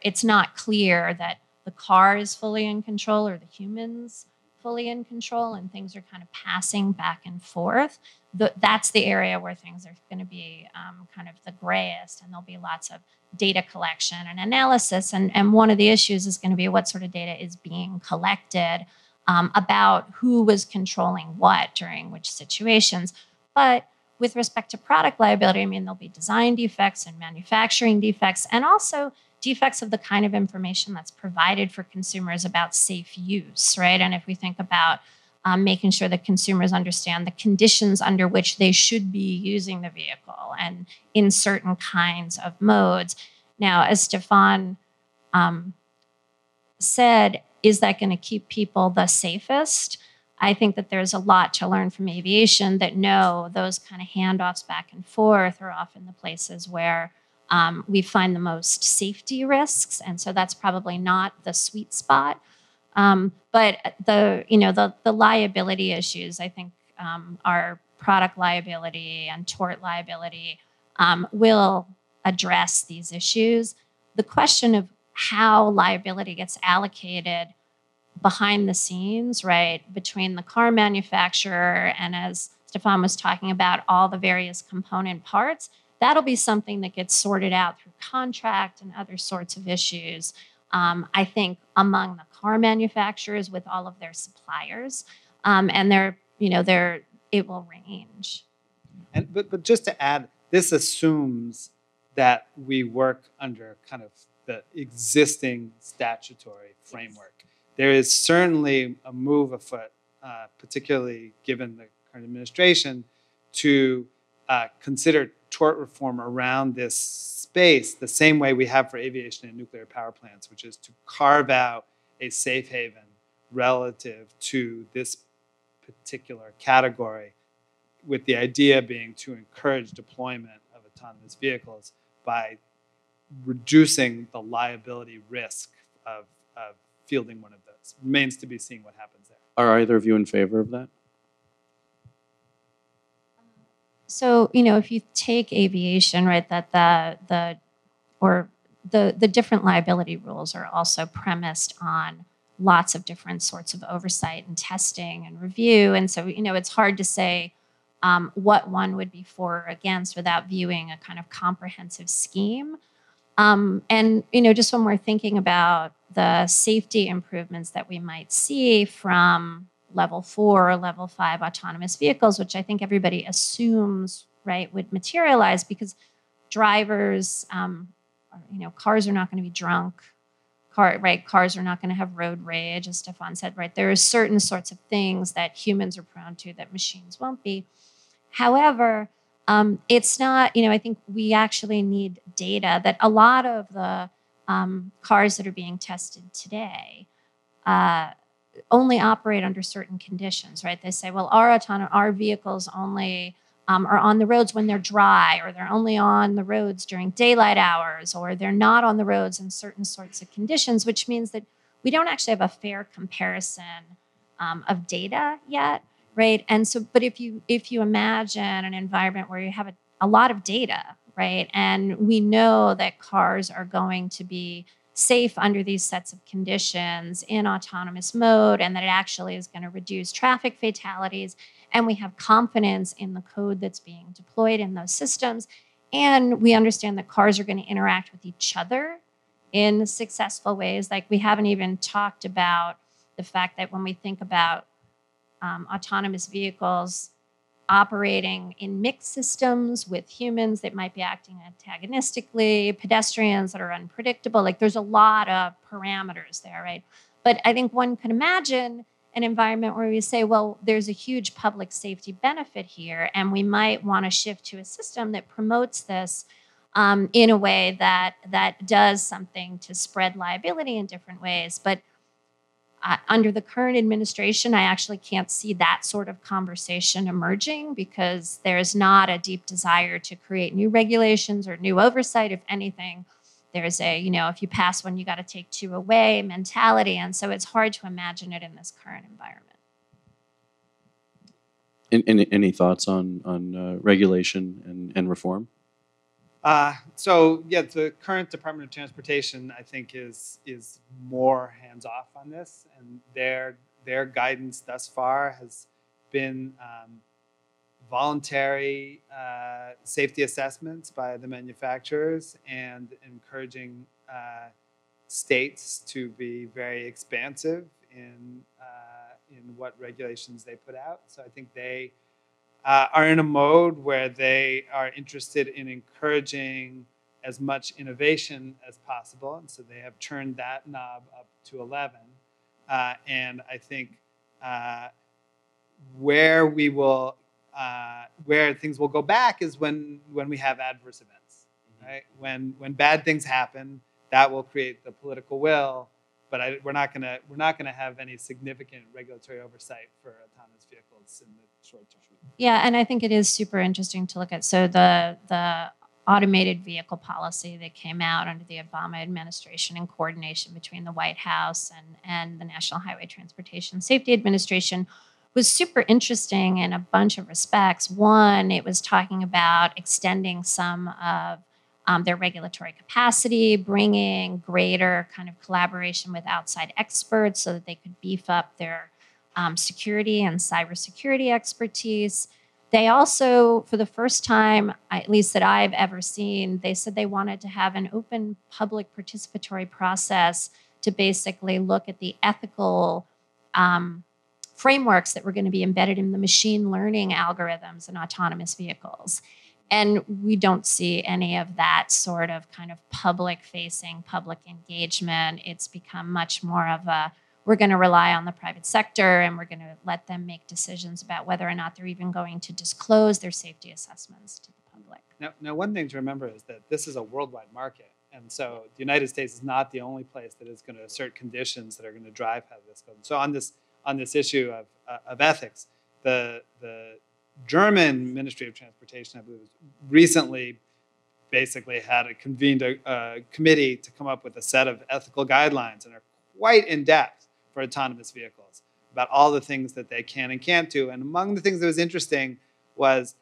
Speaker 5: it's not clear that the car is fully in control or the humans fully in control, and things are kind of passing back and forth. That's the area where things are going to be kind of the grayest, and there'll be lots of data collection and analysis. And one of the issues is going to be what sort of data is being collected about who was controlling what during which situations. But with respect to product liability, I mean, there'll be design defects and manufacturing defects, and also defects of the kind of information that's provided for consumers about safe use, right? And if we think about making sure that consumers understand the conditions under which they should be using the vehicle and in certain kinds of modes. Now, as Stefan said, is that going to keep people the safest? I think that there's a lot to learn from aviation that those kind of handoffs back and forth are often the places where we find the most safety risks. And so that's probably not the sweet spot. But the liability issues, I think, our product liability and tort liability will address these issues. The question of how liability gets allocated behind the scenes, right, between the car manufacturer and, as Stefan was talking about, all the various component parts, that'll be something that gets sorted out through contract and other sorts of issues. I think among the car manufacturers with all of their suppliers, and it will range.
Speaker 4: But just to add, this assumes that we work under kind of the existing statutory framework. There is certainly a move afoot, particularly given the current administration, to consider tort reform around this space the same way we have for aviation and nuclear power plants, which is to carve out a safe haven relative to this particular category, with the idea being to encourage deployment of autonomous vehicles by reducing the liability risk of fielding one of those. Remains to be seen what happens there.
Speaker 3: Are either of you in favor of that?
Speaker 5: So, if you take aviation, right, that the different liability rules are also premised on lots of different sorts of oversight and testing and review. And so, it's hard to say what one would be for or against without viewing a kind of comprehensive scheme. And, just when we're thinking about the safety improvements that we might see from level 4 or level 5 autonomous vehicles, which I think everybody assumes, right, would materialize because drivers, cars are not going to be drunk. Cars are not going to have road rage, as Stefan said, right? There are certain sorts of things that humans are prone to that machines won't be. However, it's not, I think we actually need data that a lot of the cars that are being tested today only operate under certain conditions, right? They say, well, our vehicles only are on the roads when they're dry, or they're only on the roads during daylight hours, or they're not on the roads in certain sorts of conditions, which means that we don't actually have a fair comparison of data yet, right? And so, but if you imagine an environment where you have a lot of data, right, and we know that cars are going to be safe under these sets of conditions in autonomous mode, and that it actually is going to reduce traffic fatalities, and we have confidence in the code that's being deployed in those systems, and we understand that cars are going to interact with each other in successful ways. Like, we haven't even talked about the fact that when we think about autonomous vehicles operating in mixed systems with humans that might be acting antagonistically, pedestrians that are unpredictable, like there's a lot of parameters there, right? But I think one could imagine an environment where we say, well, there's a huge public safety benefit here, and we might want to shift to a system that promotes this in a way that does something to spread liability in different ways. But under the current administration, I actually can't see that sort of conversation emerging, because there's not a deep desire to create new regulations or new oversight. If anything, there's a, if you pass one, you got to take two away mentality. And so it's hard to imagine it in this current environment.
Speaker 3: Any thoughts on regulation and reform?
Speaker 4: So yeah, the current Department of Transportation, I think, is more hands-off on this, and their guidance thus far has been voluntary safety assessments by the manufacturers, and encouraging states to be very expansive in what regulations they put out. So I think they are in a mode where they are interested in encouraging as much innovation as possible. And so they have turned that knob up to 11. And I think where things will go back is when we have adverse events, right? When bad things happen, that will create the political will. But we're not gonna have any significant regulatory oversight for autonomous vehicles in the short term.
Speaker 5: Yeah, and I think it is super interesting to look at. So the automated vehicle policy that came out under the Obama administration, in coordination between the White House and the National Highway Transportation Safety Administration, was super interesting in a bunch of respects. One, it was talking about extending some of their regulatory capacity, bringing greater kind of collaboration with outside experts so that they could beef up their security and cybersecurity expertise. They also, for the first time, at least that I've ever seen, they said they wanted to have an open public participatory process to basically look at the ethical frameworks that were going to be embedded in the machine learning algorithms in autonomous vehicles. And we don't see any of that sort of kind of public-facing, public engagement. It's become much more of a, we're going to rely on the private sector, and we're going to let them make decisions about whether or not they're even going to disclose their safety assessments to the public.
Speaker 4: Now, one thing to remember is that this is a worldwide market. And so the United States is not the only place that is going to assert conditions that are going to drive how this goes. So on this issue of ethics, the German Ministry of Transportation, I believe, recently basically had convened a committee to come up with a set of ethical guidelines, and are quite in depth for autonomous vehicles about all the things that they can and can't do. And among the things that was interesting was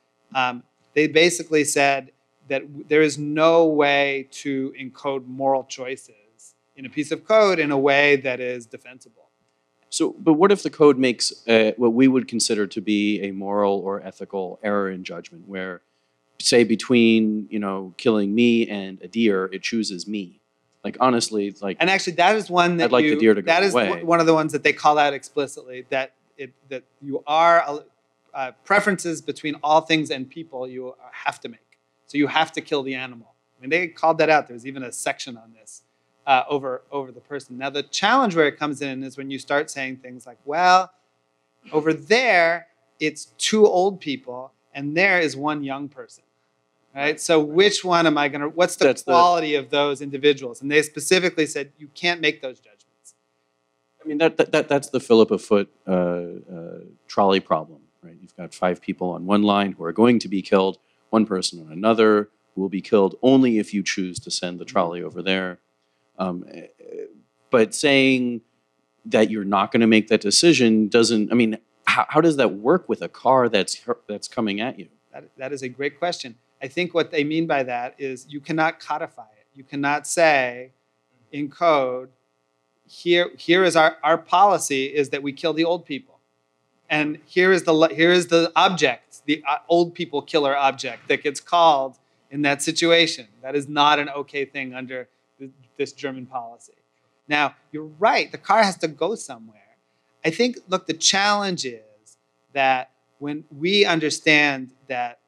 Speaker 4: they basically said that there is no way to encode moral choices in a piece of code in a way that is defensible.
Speaker 3: So, but what if the code makes what we would consider to be a moral or ethical error in judgment, where, say, between killing me and a deer, it chooses me? Like, honestly, like,
Speaker 4: and actually, that is one that
Speaker 3: I'd like the deer to go
Speaker 4: that
Speaker 3: away.
Speaker 4: is one of the ones that they call out explicitly, that you are preferences between all things and people you have to make. So you have to kill the animal. I mean, they called that out. There's even a section on this over the person. Now, the challenge where it comes in is when you start saying things like, well, over there, it's 2 old people, and there is 1 young person. Right? So which one am I going to, what's the quality of those individuals? And they specifically said, you can't make those judgments.
Speaker 3: I mean, that's the Philippa Foot trolley problem, right? You've got 5 people on one line who are going to be killed, 1 person on another who will be killed only if you choose to send the trolley over there. But saying that you're not going to make that decision doesn't, I mean, how does that work with a car that's coming at you?
Speaker 4: That is a great question. I think what they mean by that is you cannot codify it. You cannot say in code, here is our policy is that we kill the old people. And here is the object, the old people killer object that gets called in that situation. That is not an okay thing under this German policy. Now, you're right, the car has to go somewhere. I think, look, the challenge is that when we understand that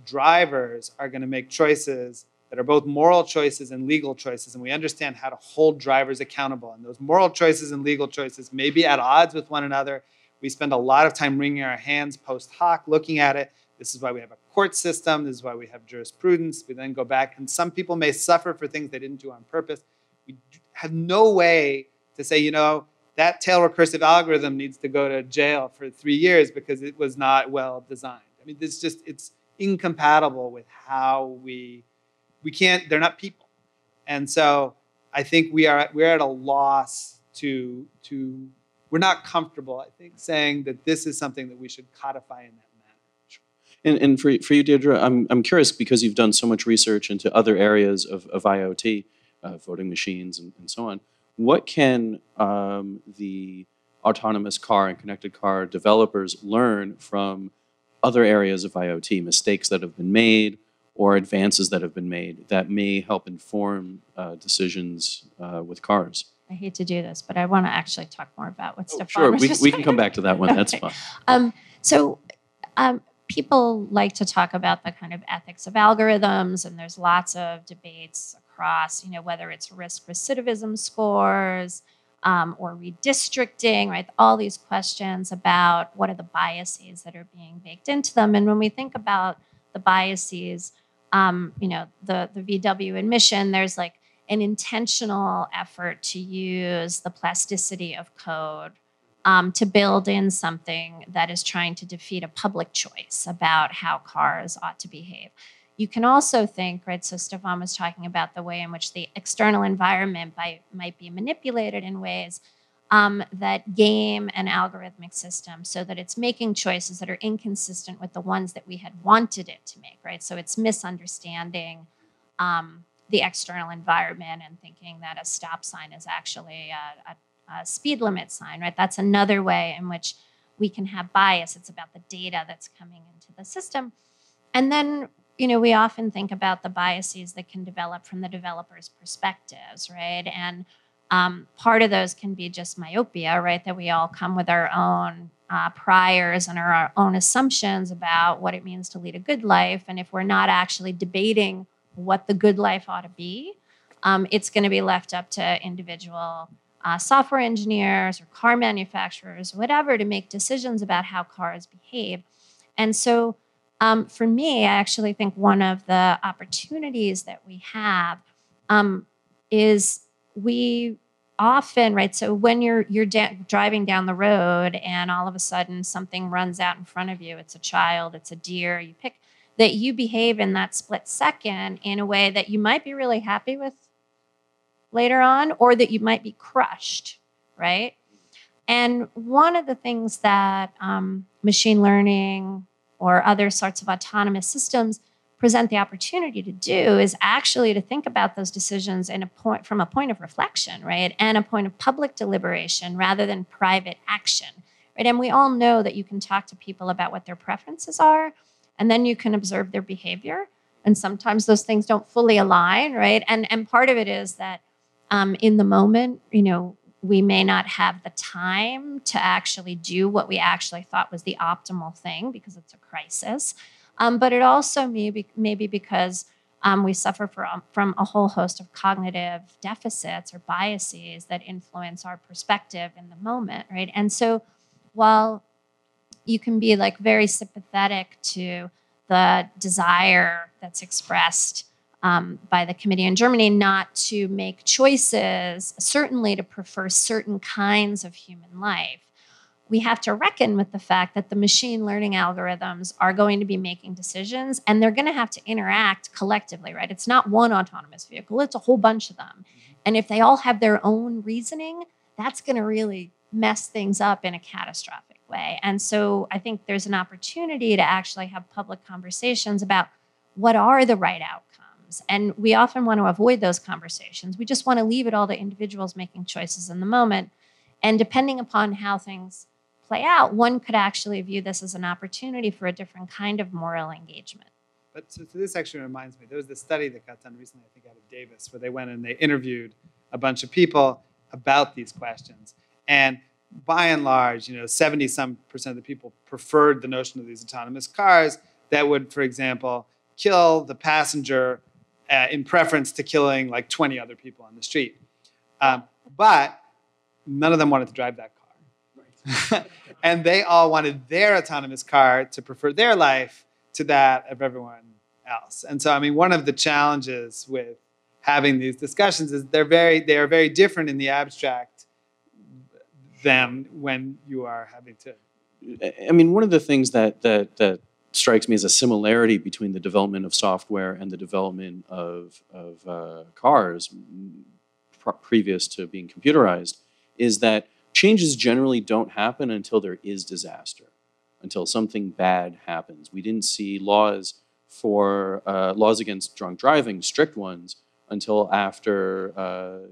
Speaker 4: drivers are going to make choices that are both moral choices and legal choices, and we understand how to hold drivers accountable, and those moral choices and legal choices may be at odds with one another. We spend a lot of time wringing our hands post hoc looking at it. This is why we have a court system. This is why we have jurisprudence. We then go back, and some people may suffer for things they didn't do on purpose. We have no way to say, that tail recursive algorithm needs to go to jail for 3 years because it was not well designed. I mean, it's incompatible with how we can't, they're not people. And so I think we're at a loss to we're not comfortable, I think, saying that this is something that we should codify in that manner.
Speaker 3: And for you, Deirdre, I'm curious because you've done so much research into other areas of IoT, voting machines and so on. What can the autonomous car and connected car developers learn from other areas of IoT, mistakes that have been made or advances that have been made that may help inform decisions with cars?
Speaker 5: I hate to do this, but I want to actually talk more about what Stefan
Speaker 3: Sure,
Speaker 5: was just
Speaker 3: we can come back to that one. That's fine.
Speaker 5: People like to talk about the kind of ethics of algorithms, and there's lots of debates across, whether it's risk recidivism scores or redistricting, right? All these questions about what are the biases that are being baked into them. And when we think about the biases, the VW admission, there's like an intentional effort to use the plasticity of code to build in something that is trying to defeat a public choice about how cars ought to behave. You can also think, right, so Stefan was talking about the way in which the external environment might be manipulated in ways that game an algorithmic system so that it's making choices that are inconsistent with the ones that we had wanted it to make, right? So it's misunderstanding the external environment and thinking that a stop sign is actually a speed limit sign, right? That's another way in which we can have bias. It's about the data that's coming into the system. And then, we often think about the biases that can develop from the developer's perspectives, right? And part of those can be just myopia, right? That we all come with our own priors and our own assumptions about what it means to lead a good life. And if we're not actually debating what the good life ought to be, it's going to be left up to individual software engineers or car manufacturers, whatever, to make decisions about how cars behave. And so for me, I actually think one of the opportunities that we have is we often, right, so when you're driving down the road and all of a sudden something runs out in front of you, it's a child, it's a deer, you pick, that you behave in that split second in a way that you might be really happy with later on, or that you might be crushed, right? And one of the things that machine learning or other sorts of autonomous systems present the opportunity to do is actually to think about those decisions from a point of reflection, right? And a point of public deliberation rather than private action, right? And we all know that you can talk to people about what their preferences are, and then you can observe their behavior. And sometimes those things don't fully align, right? And part of it is that in the moment, we may not have the time to actually do what we actually thought was the optimal thing because it's a crisis. But it also maybe because We suffer from a whole host of cognitive deficits or biases that influence our perspective in the moment, right? And so while you can be like very sympathetic to the desire that's expressed by the committee in Germany not to make choices, certainly to prefer certain kinds of human life, we have to reckon with the fact that the machine learning algorithms are going to be making decisions and they're going to have to interact collectively, right? It's not one autonomous vehicle, it's a whole bunch of them. And if they all have their own reasoning, that's going to really mess things up in a catastrophic way. And so I think there's an opportunity to actually have public conversations about what are the right outcomes. And we often want to avoid those conversations. We just want to leave it all to individuals making choices in the moment. And depending upon how things play out, one could actually view this as an opportunity for a different kind of moral engagement.
Speaker 4: But so this actually reminds me, there was this study that got done recently, I think out of Davis, where they went and they interviewed a bunch of people about these questions. And by and large, 70-some% of the people preferred the notion of these autonomous cars that would, for example, kill the passenger in preference to killing like 20 other people on the street. But none of them wanted to drive that car. And they all wanted their autonomous car to prefer their life to that of everyone else. And so, I mean, one of the challenges with having these discussions is they are very different in the abstract than when you are having to.
Speaker 3: I mean, one of the things that strikes me as a similarity between the development of software and the development of cars previous to being computerized is that changes generally don't happen until there is disaster, until something bad happens. We didn't see laws against drunk driving, strict ones, until after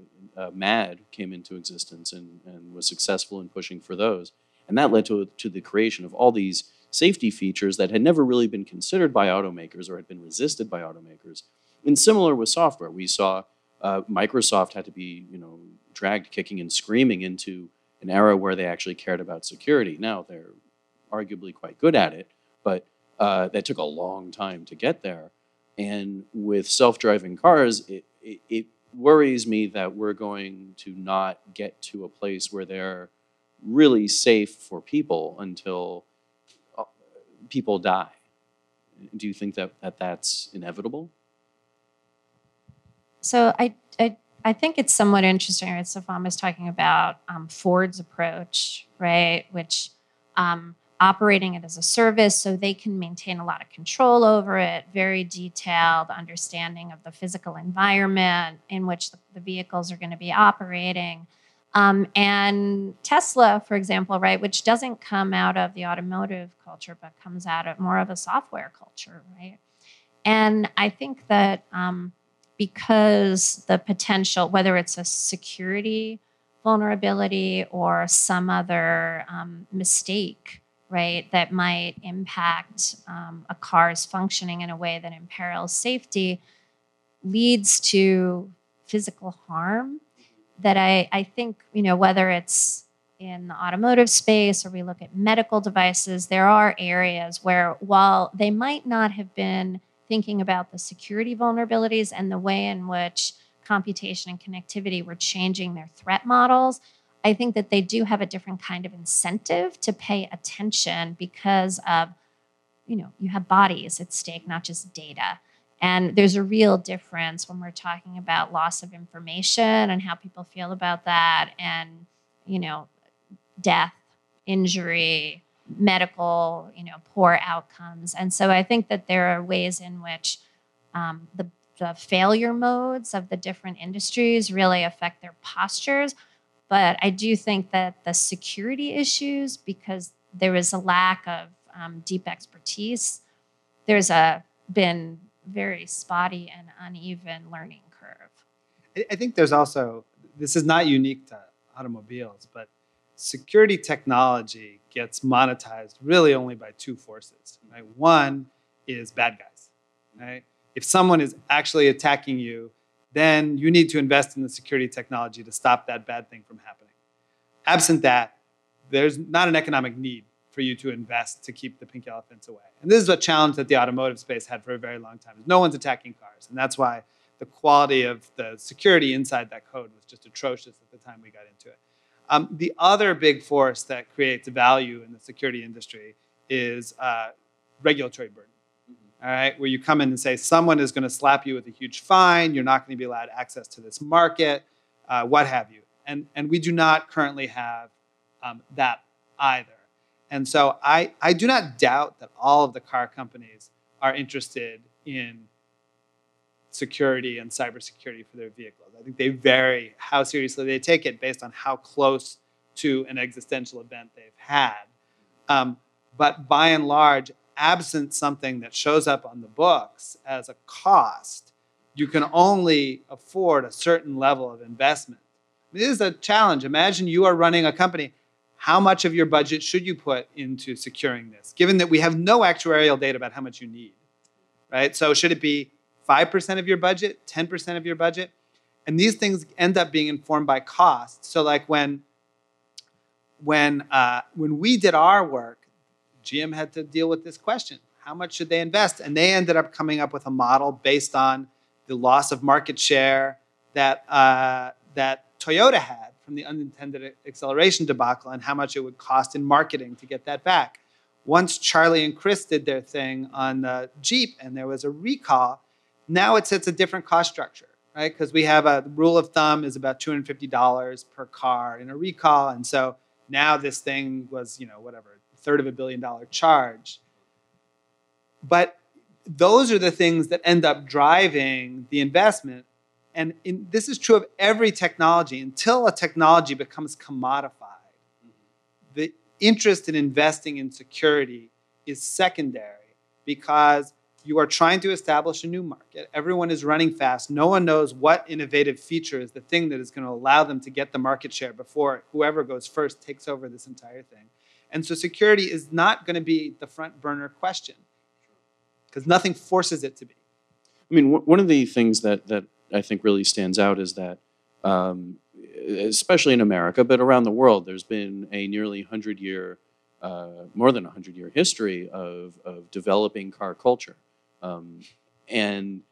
Speaker 3: MAD came into existence and was successful in pushing for those. And that led to the creation of all these safety features that had never really been considered by automakers or had been resisted by automakers. And similar with software, we saw Microsoft had to be dragged kicking and screaming into an era where they actually cared about security. Now they're arguably quite good at it, but that took a long time to get there. And with self-driving cars, it worries me that we're going to not get to a place where they're really safe for people until people die. Do you think that that's inevitable?
Speaker 5: So I think it's somewhat interesting, right? Stefan was talking about Ford's approach, right? Which operating it as a service so they can maintain a lot of control over it, very detailed understanding of the physical environment in which the vehicles are going to be operating. And Tesla, for example, right, which doesn't come out of the automotive culture, but comes out of more of a software culture, right? And I think that because the potential, whether it's a security vulnerability or some other mistake, right, that might impact a car's functioning in a way that imperils safety, leads to physical harm that I think, whether it's in the automotive space or we look at medical devices, there are areas where while they might not have been thinking about the security vulnerabilities and the way in which computation and connectivity were changing their threat models, I think that they do have a different kind of incentive to pay attention because of, you have bodies at stake, not just data. And there's a real difference when we're talking about loss of information and how people feel about that and, death, injury, medical, poor outcomes. And so I think that there are ways in which the failure modes of the different industries really affect their postures. But I do think that the security issues, because there is a lack of deep expertise, there's been very spotty and uneven learning curve.
Speaker 4: I think there's also, this is not unique to automobiles, but security technology gets monetized really only by two forces. Right? One is bad guys. Right? If someone is actually attacking you, then you need to invest in the security technology to stop that bad thing from happening. Absent that, there's not an economic need for you to invest to keep the pink elephants away. And this is a challenge that the automotive space had for a very long time. No one's attacking cars. And that's why the quality of the security inside that code was just atrocious at the time we got into it. The other big force that creates value in the security industry is regulatory burden. All right, where you come in and say someone is going to slap you with a huge fine, you're not going to be allowed access to this market, what have you. And we do not currently have that either. And so I do not doubt that all of the car companies are interested in security and cybersecurity for their vehicles. I think they vary how seriously they take it based on how close to an existential event they've had. But by and large, absent something that shows up on the books as a cost, you can only afford a certain level of investment. This is a challenge. Imagine you are running a company. How much of your budget should you put into securing this, given that we have no actuarial data about how much you need, right? So should it be 5% of your budget, 10% of your budget? And these things end up being informed by cost. So like when we did our work, GM had to deal with this question. How much should they invest? And they ended up coming up with a model based on the loss of market share that Toyota had from the unintended acceleration debacle and how much it would cost in marketing to get that back. Once Charlie and Chris did their thing on the Jeep and there was a recall, now it sets a different cost structure, right? Because we have a rule of thumb is about $250 per car in a recall. And so now this thing was, whatever, $350 million charge. But those are the things that end up driving the investment. And this is true of every technology. Until a technology becomes commodified, the interest in investing in security is secondary because you are trying to establish a new market. Everyone is running fast. No one knows what innovative feature is the thing that is going to allow them to get the market share before whoever goes first takes over this entire thing. And so security is not going to be the front burner question because nothing forces it to be.
Speaker 3: I mean, one of the things that I think really stands out is that, especially in America, but around the world, there's been a nearly 100-year, more than 100-year history of developing car culture. And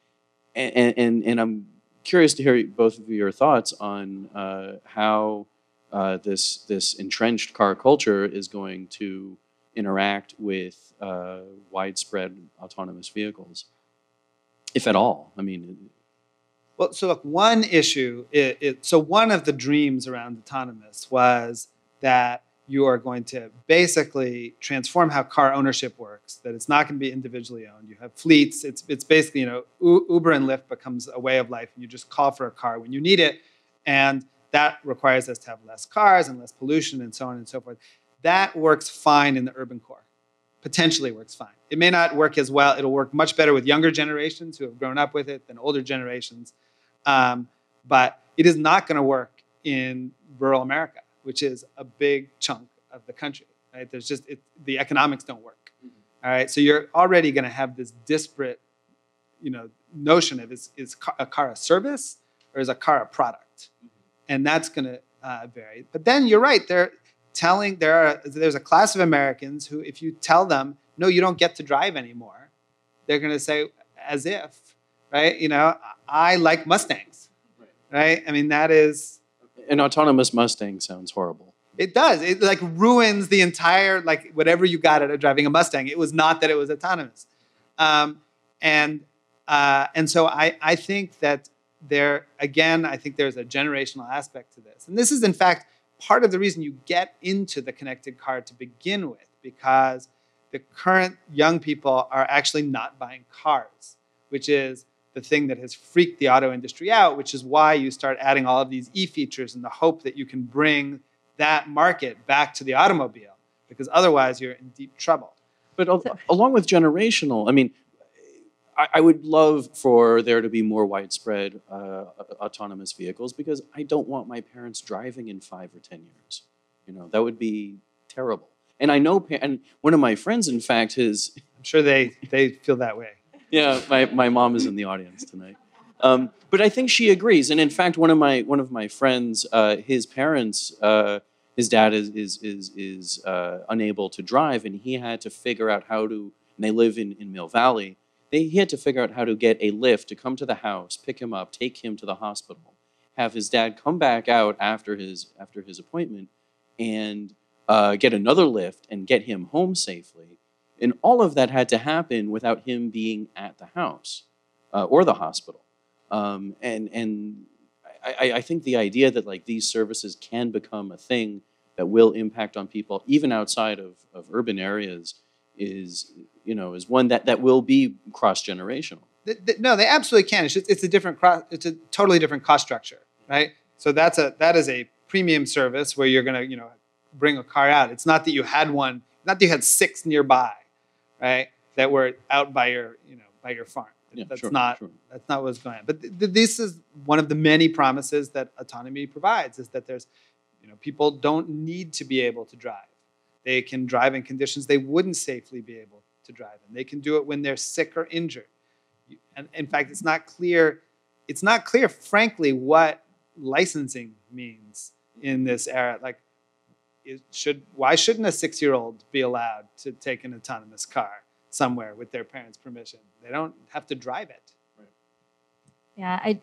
Speaker 3: I'm curious to hear both of your thoughts on how this entrenched car culture is going to interact with widespread autonomous vehicles, if at all. I mean,
Speaker 4: well, so look, one issue, so one of the dreams around autonomous was that you are going to basically transform how car ownership works, that it's not going to be individually owned. You have fleets. It's basically, Uber and Lyft becomes a way of life, and you just call for a car when you need it. And that requires us to have less cars and less pollution and so on and so forth. That works fine in the urban core. Potentially works fine. It may not work as well. It'll work much better with younger generations who have grown up with it than older generations. But it is not going to work in rural America, which is a big chunk of the country. Right? There's just the economics don't work. All right, so you're already going to have this disparate, notion of is a car a service or is a car a product, and that's going to vary. But then you're right. There's a class of Americans who, if you tell them no, you don't get to drive anymore, they're going to say as if, right? I like Mustangs, right? I mean that is
Speaker 3: an autonomous Mustang sounds horrible.
Speaker 4: It does. It ruins the entire, whatever you got out of driving a Mustang. It was not that it was autonomous. And so I think that I think there's a generational aspect to this. And this is, in fact, part of the reason you get into the connected car to begin with, because the current young people are actually not buying cars, which is the thing that has freaked the auto industry out, which is why you start adding all of these e-features in the hope that you can bring that market back to the automobile, because otherwise you're in deep trouble.
Speaker 3: But along with generational, I mean, I would love for there to be more widespread autonomous vehicles because I don't want my parents driving in 5 or 10 years. That would be terrible. And I know, and one of my friends, in fact, I'm
Speaker 4: sure they feel that way.
Speaker 3: Yeah, my mom is in the audience tonight. But I think she agrees. And in fact, one of my friends, his parents his dad is unable to drive, and he had to figure out how to. And they live in Mill Valley. He had to figure out how to get a lift to come to the house, pick him up, take him to the hospital, have his dad come back out after his appointment, and get another lift and get him home safely. And all of that had to happen without him being at the house or the hospital. And I think the idea that like these services can become a thing that will impact on people even outside of urban areas is one that will be cross-generational.
Speaker 4: No, they absolutely can. It's a totally different cost structure, right? So that is a premium service where you're going to bring a car out. It's not that you had one, not that you had 6 nearby, right? That were out by your farm.
Speaker 3: Yeah,
Speaker 4: that's
Speaker 3: sure.
Speaker 4: not what's going on. But this is one of the many promises that autonomy provides, is that there's people don't need to be able to drive. They can drive in conditions they wouldn't safely be able to drive in. They can do it when they're sick or injured. And in fact, it's not clear, frankly, what licensing means in this era. Like, why shouldn't a 6-year-old be allowed to take an autonomous car somewhere with their parents' permission? They don't have to drive it.
Speaker 5: Yeah,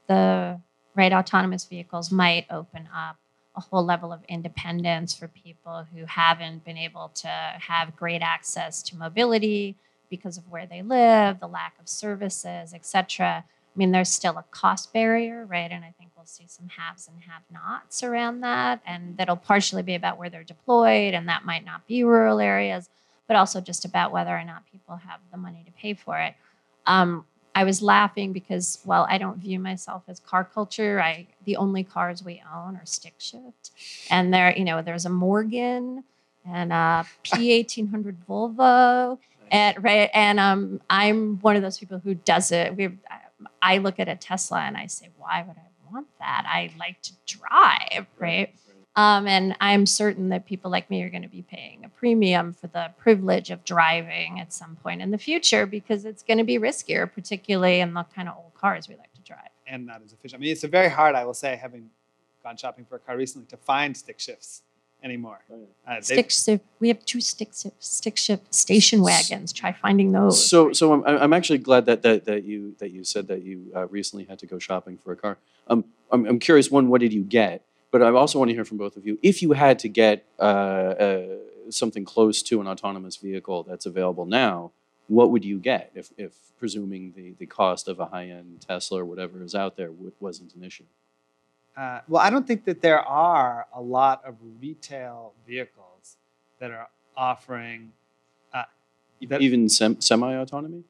Speaker 5: the autonomous vehicles might open up a whole level of independence for people who haven't been able to have great access to mobility because of where they live, the lack of services, etc. I mean, there's still a cost barrier, right? And I think we'll see some haves and have-nots around that, and that'll partially be about where they're deployed, and that might not be rural areas, but also just about whether or not people have the money to pay for it. I was laughing because, well, I don't view myself as car culture. The only cars we own are stick shift, and there's a Morgan and a P1800 Volvo, and I'm one of those people who does it. I look at a Tesla and I say, why would I want that? I like to drive, right? And I'm certain that people like me are going to be paying a premium for the privilege of driving at some point in the future, because it's going to be riskier, particularly in the kind of old cars we like to drive.
Speaker 4: And not as efficient. I mean, it's very hard, I will say, having gone shopping for a car recently, to find stick shifts anymore.
Speaker 5: We have 2 stick shift station wagons. Try finding those.
Speaker 3: So I'm actually glad that you said that you recently had to go shopping for a car. I'm curious. One, what did you get? But I also want to hear from both of you. If you had to get something close to an autonomous vehicle that's available now, what would you get if presuming the cost of a high-end Tesla or whatever is out there wasn't an issue?
Speaker 4: Well, I don't think that there are a lot of retail vehicles that are offering...
Speaker 3: even semi-autonomy?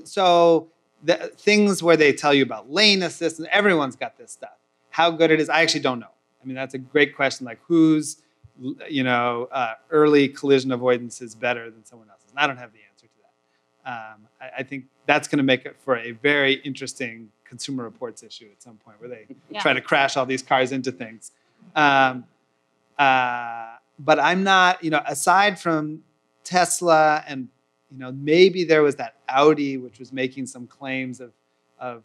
Speaker 4: So the things where they tell you about lane assistance, everyone's got this stuff. How good it is, I actually don't know. I mean, that's a great question. Like, whose, early collision avoidance is better than someone else's? And I don't have the answer to that. I think that's going to make it for a very interesting Consumer Reports issue at some point, where they try to crash all these cars into things. But I'm not, aside from Tesla and, maybe there was that Audi, which was making some claims of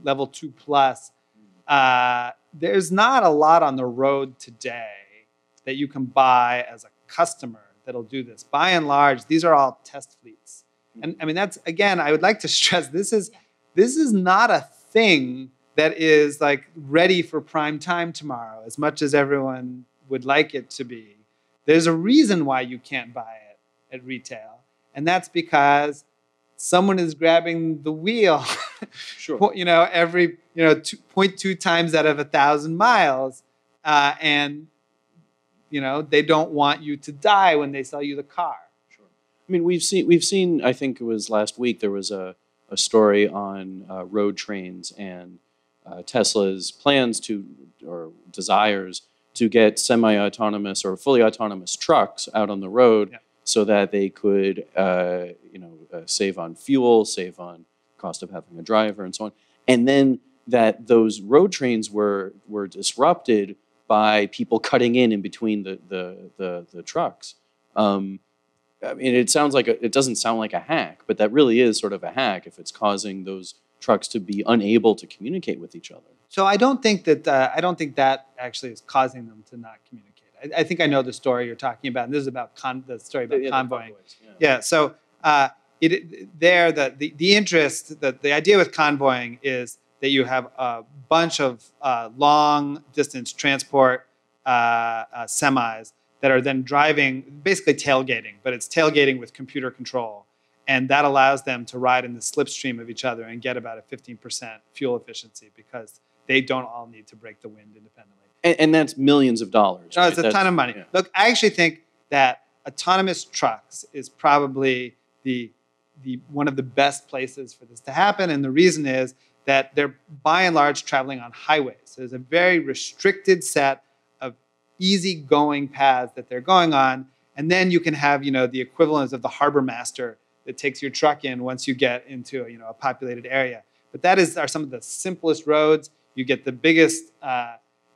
Speaker 4: level 2+. There's not a lot on the road today that you can buy as a customer that'll do this. By and large, these are all test fleets. And I mean, that's, again, I would like to stress, this is not a thing that is like ready for prime time tomorrow, as much as everyone would like it to be. There's a reason why you can't buy it at retail. And that's because someone is grabbing the wheel,
Speaker 3: sure.
Speaker 4: Every 0.2 times out of 1,000 miles, and they don't want you to die when they sell you the car.
Speaker 3: Sure. I mean, we've seen. I think it was last week there was a story on road trains and Tesla's plans or desires to get semi-autonomous or fully autonomous trucks out on the road. Yeah. So that they could, save on fuel, save on cost of having a driver, and so on. And then that those road trains were disrupted by people cutting in between the trucks. I mean, it doesn't sound like a hack, but that really is sort of a hack if it's causing those trucks to be unable to communicate with each other.
Speaker 4: So I don't think that actually is causing them to not communicate. I think I know the story you're talking about, and this is about the story about convoying. Yeah. So the interest, the idea with convoying is that you have a bunch of long distance transport semis that are then driving, basically tailgating, but it's tailgating with computer control. And that allows them to ride in the slipstream of each other and get about a 15% fuel efficiency because they don't all need to break the wind independently.
Speaker 3: And that's millions of dollars.
Speaker 4: No,
Speaker 3: right?
Speaker 4: it's a ton of money.
Speaker 3: Yeah.
Speaker 4: Look, I actually think that autonomous trucks is probably the one of the best places for this to happen. And the reason is that they're by and large traveling on highways. So there's a very restricted set of easygoing paths that they're going on. And then you can have, the equivalent of the harbor master that takes your truck in once you get into a populated area. But are some of the simplest roads. You get the biggest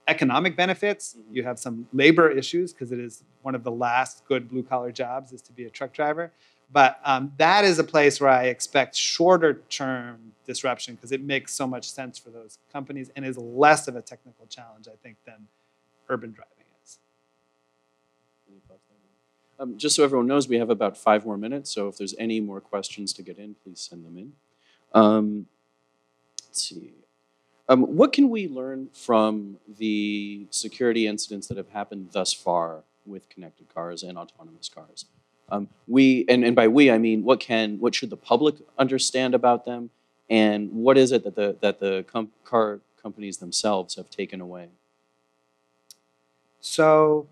Speaker 4: economic benefits. You have some labor issues because it is one of the last good blue-collar jobs is to be a truck driver. But that is a place where I expect shorter-term disruption because it makes so much sense for those companies and is less of a technical challenge, I think, than urban driving is.
Speaker 3: Just so everyone knows, we have about 5 more minutes. So if there's any more questions to get in, please send them in. Let's see. What can we learn from the security incidents that have happened thus far with connected cars and autonomous cars? And by we, I mean what should the public understand about them, and what is it that the car companies themselves have taken away?
Speaker 4: So,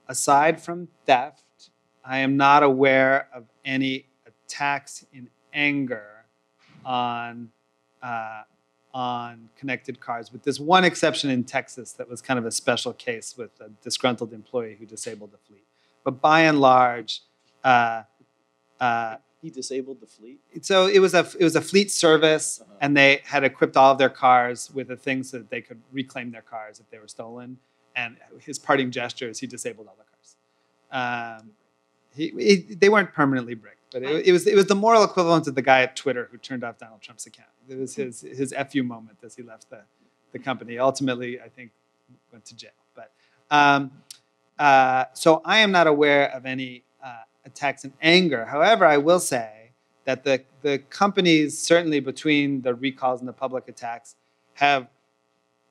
Speaker 4: aside from theft, I am not aware of any attacks in anger on connected cars, with this one exception in Texas that was kind of a special case with a disgruntled employee who disabled the fleet. But by and large,
Speaker 3: he disabled the fleet.
Speaker 4: So it was a fleet service, and they had equipped all of their cars with the things so that they could reclaim their cars if they were stolen. And his parting gesture is he disabled all the cars. They weren't permanently bricked, but it was the moral equivalent of the guy at Twitter who turned off Donald Trump's account. It was his FU moment as he left the company. Ultimately, I think, went to jail. But so I am not aware of any attacks in anger. However, I will say that the companies, certainly between the recalls and the public attacks, have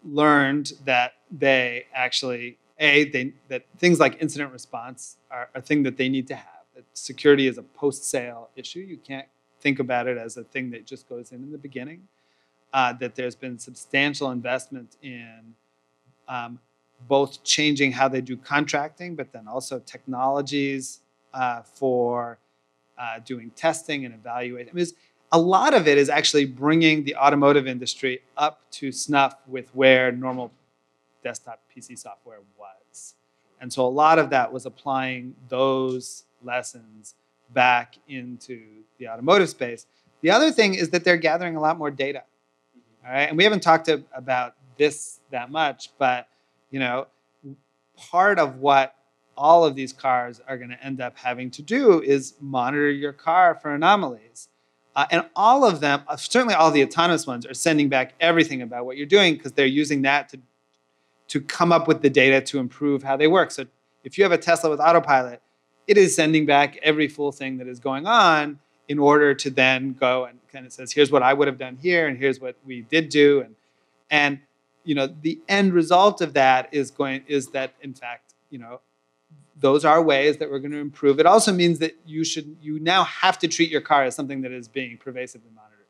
Speaker 4: learned that they actually that things like incident response are a thing that they need to have. That security is a post-sale issue. You can't think about it as a thing that just goes in the beginning. That there's been substantial investment in both changing how they do contracting, but then also technologies for doing testing and evaluating. I mean, a lot of it is actually bringing the automotive industry up to snuff with where normal desktop PC software was. And so a lot of that was applying those lessons back into the automotive space. The other thing is that they're gathering a lot more data. All right, and we haven't talked about this that much, but part of what all of these cars are going to end up having to do is monitor your car for anomalies. And all of them, certainly all the autonomous ones, are sending back everything about what you're doing because they're using that to come up with the data to improve how they work. So if you have a Tesla with autopilot, it is sending back every full thing that is going on in order to then go and kind of says, here's what I would have done here, and here's what we did do. And the end result of that is that, in fact, those are ways that we're going to improve. It also means that you now have to treat your car as something that is being pervasively monitored.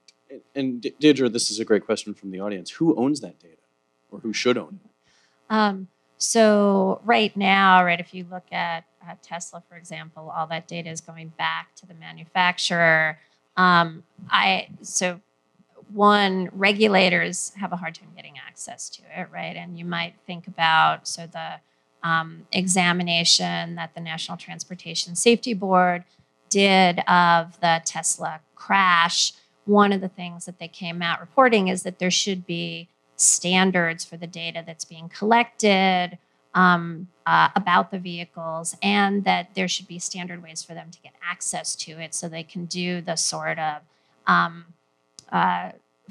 Speaker 3: And Deirdre, this is a great question from the audience. Who owns that data, or who should own it?
Speaker 5: So right now, if you look at Tesla, for example, all that data is going back to the manufacturer. Regulators have a hard time getting access to it, right? And you might think about the examination that the National Transportation Safety Board did of the Tesla crash. One of the things that they came out reporting is that there should be standards for the data that's being collected about the vehicles, and that there should be standard ways for them to get access to it so they can do the sort of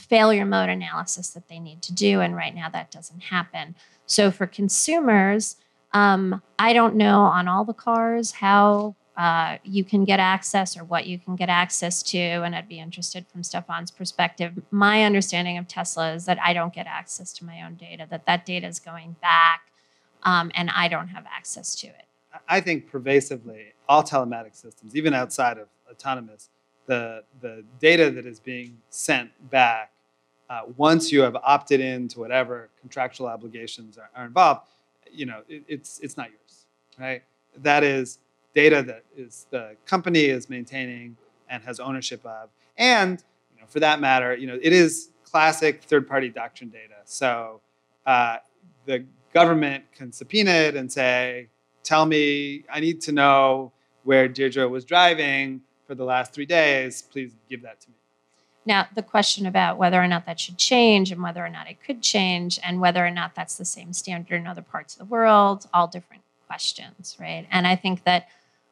Speaker 5: failure mode analysis that they need to do. And right now that doesn't happen. So for consumers, I don't know on all the cars how you can get access or what you can get access to. And I'd be interested from Stefan's perspective. My understanding of Tesla is that I don't get access to my own data, that data is going back and I don't have access to it.
Speaker 4: I think pervasively, all telematic systems, even outside of autonomous, the data that is being sent back, once you have opted into whatever contractual obligations are involved, it's not yours, right? That is data that is the company is maintaining and has ownership of, and for that matter, it is classic third-party doctrine data. So the government can subpoena it and say, "Tell me, I need to know where Deirdre was driving for the last 3 days. Please give that to me."
Speaker 5: Now, the question about whether or not that should change and whether or not it could change and whether or not that's the same standard in other parts of the world, all different questions, right? And I think that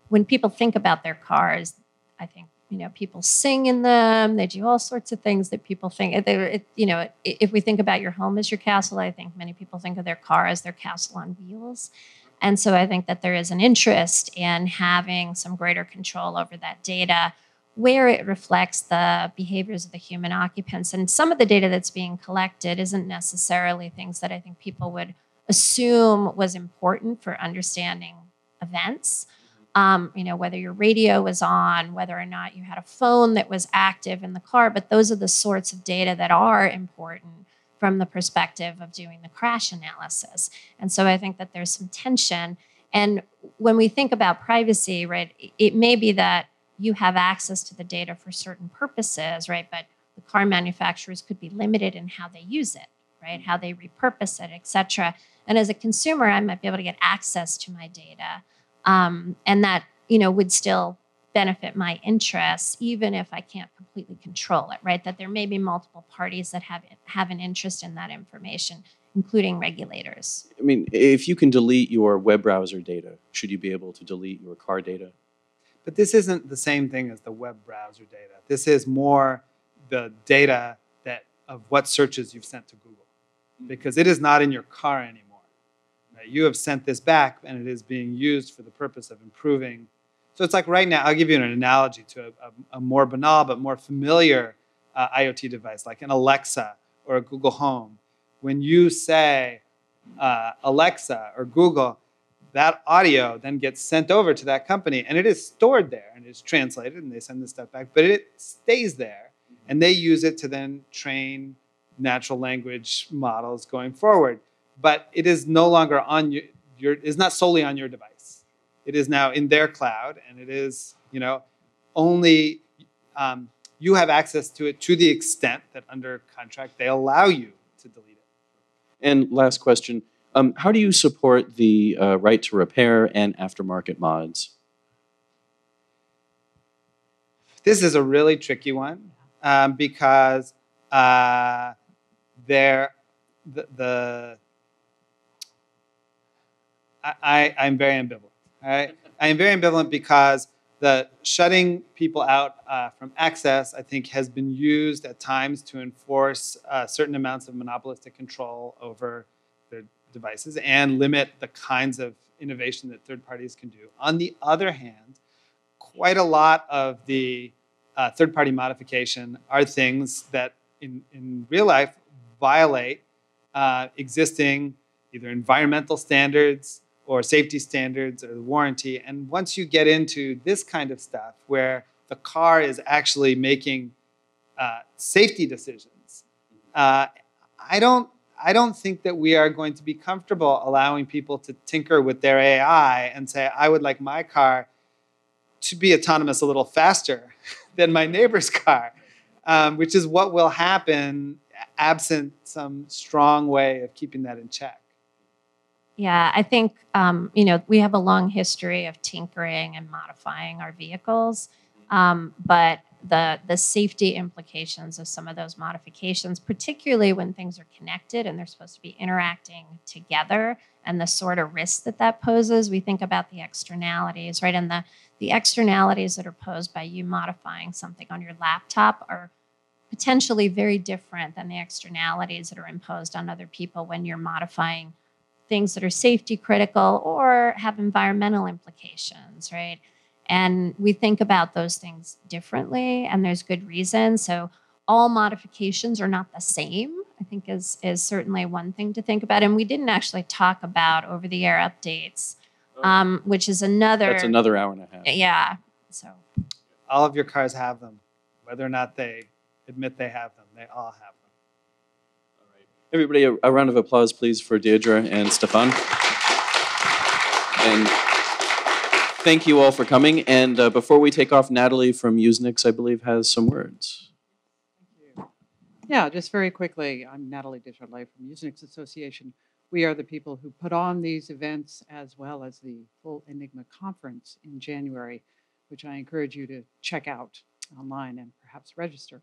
Speaker 5: when people think about their cars, I think, people sing in them. They do all sorts of things that people think. If we think about your home as your castle, I think many people think of their car as their castle on wheels. And so I think that there is an interest in having some greater control over that data where it reflects the behaviors of the human occupants. And some of the data that's being collected isn't necessarily things that I think people would assume was important for understanding events. Whether your radio was on, whether or not you had a phone that was active in the car, but those are the sorts of data that are important from the perspective of doing the crash analysis. And so I think that there's some tension. And when we think about privacy, right, it may be that you have access to the data for certain purposes, right, but the car manufacturers could be limited in how they use it, right, how they repurpose it, et cetera. And as a consumer, I might be able to get access to my data. And that, would still benefit my interests, even if I can't completely control it, right? That there may be multiple parties that have an interest in that information, including regulators.
Speaker 3: I mean, if you can delete your web browser data, should you be able to delete your car data?
Speaker 4: But this isn't the same thing as the web browser data. This is more the data of what searches you've sent to Google, because it is not in your car anymore. You have sent this back, and it is being used for the purpose of improving. So it's like right now, I'll give you an analogy to a more banal but more familiar IoT device, like an Alexa or a Google Home. When you say Alexa or Google, that audio then gets sent over to that company, and it is stored there, and it's translated, and they send this stuff back, but it stays there, and they use it to then train natural language models going forward. But it is no longer on is not solely on your device. It is now in their cloud, and it is, only you have access to it to the extent that under contract they allow you to delete it.
Speaker 3: And last question, how do you support the right to repair and aftermarket mods?
Speaker 4: This is a really tricky one because I'm very ambivalent. Right? I am very ambivalent because the shutting people out from access, I think, has been used at times to enforce certain amounts of monopolistic control over their devices and limit the kinds of innovation that third parties can do. On the other hand, quite a lot of the third-party modification are things that in real life violate existing either environmental standards or safety standards or the warranty. And once you get into this kind of stuff where the car is actually making safety decisions, I don't think that we are going to be comfortable allowing people to tinker with their AI and say, I would like my car to be autonomous a little faster than my neighbor's car, which is what will happen absent some strong way of keeping that in check.
Speaker 5: Yeah, I think, we have a long history of tinkering and modifying our vehicles, but the safety implications of some of those modifications, particularly when things are connected and they're supposed to be interacting together, and the sort of risk that poses, we think about the externalities, right? And the externalities that are posed by you modifying something on your laptop are potentially very different than the externalities that are imposed on other people when you're modifying things that are safety critical or have environmental implications, right? And we think about those things differently, and there's good reason. So all modifications are not the same, I think is certainly one thing to think about. And we didn't actually talk about over-the-air updates, which is another...
Speaker 3: That's another hour and a half.
Speaker 5: Yeah, so...
Speaker 4: All of your cars have them, whether or not they admit they have them. They all have them.
Speaker 3: All right. Everybody, a round of applause, please, for Deirdre and Stefan. And thank you all for coming. And before we take off, Natalie from USENIX, I believe, has some words.
Speaker 6: Thank you. Yeah, just very quickly, I'm Natalie Desjardins from USENIX Association. We are the people who put on these events as well as the full Enigma conference in January, which I encourage you to check out online and perhaps register.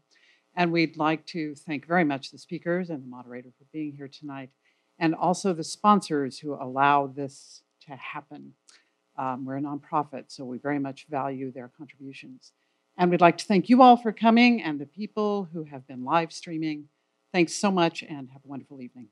Speaker 6: And we'd like to thank very much the speakers and the moderator for being here tonight, and also the sponsors who allow this to happen. We're a nonprofit, so we very much value their contributions. And we'd like to thank you all for coming and the people who have been live streaming. Thanks so much and have a wonderful evening.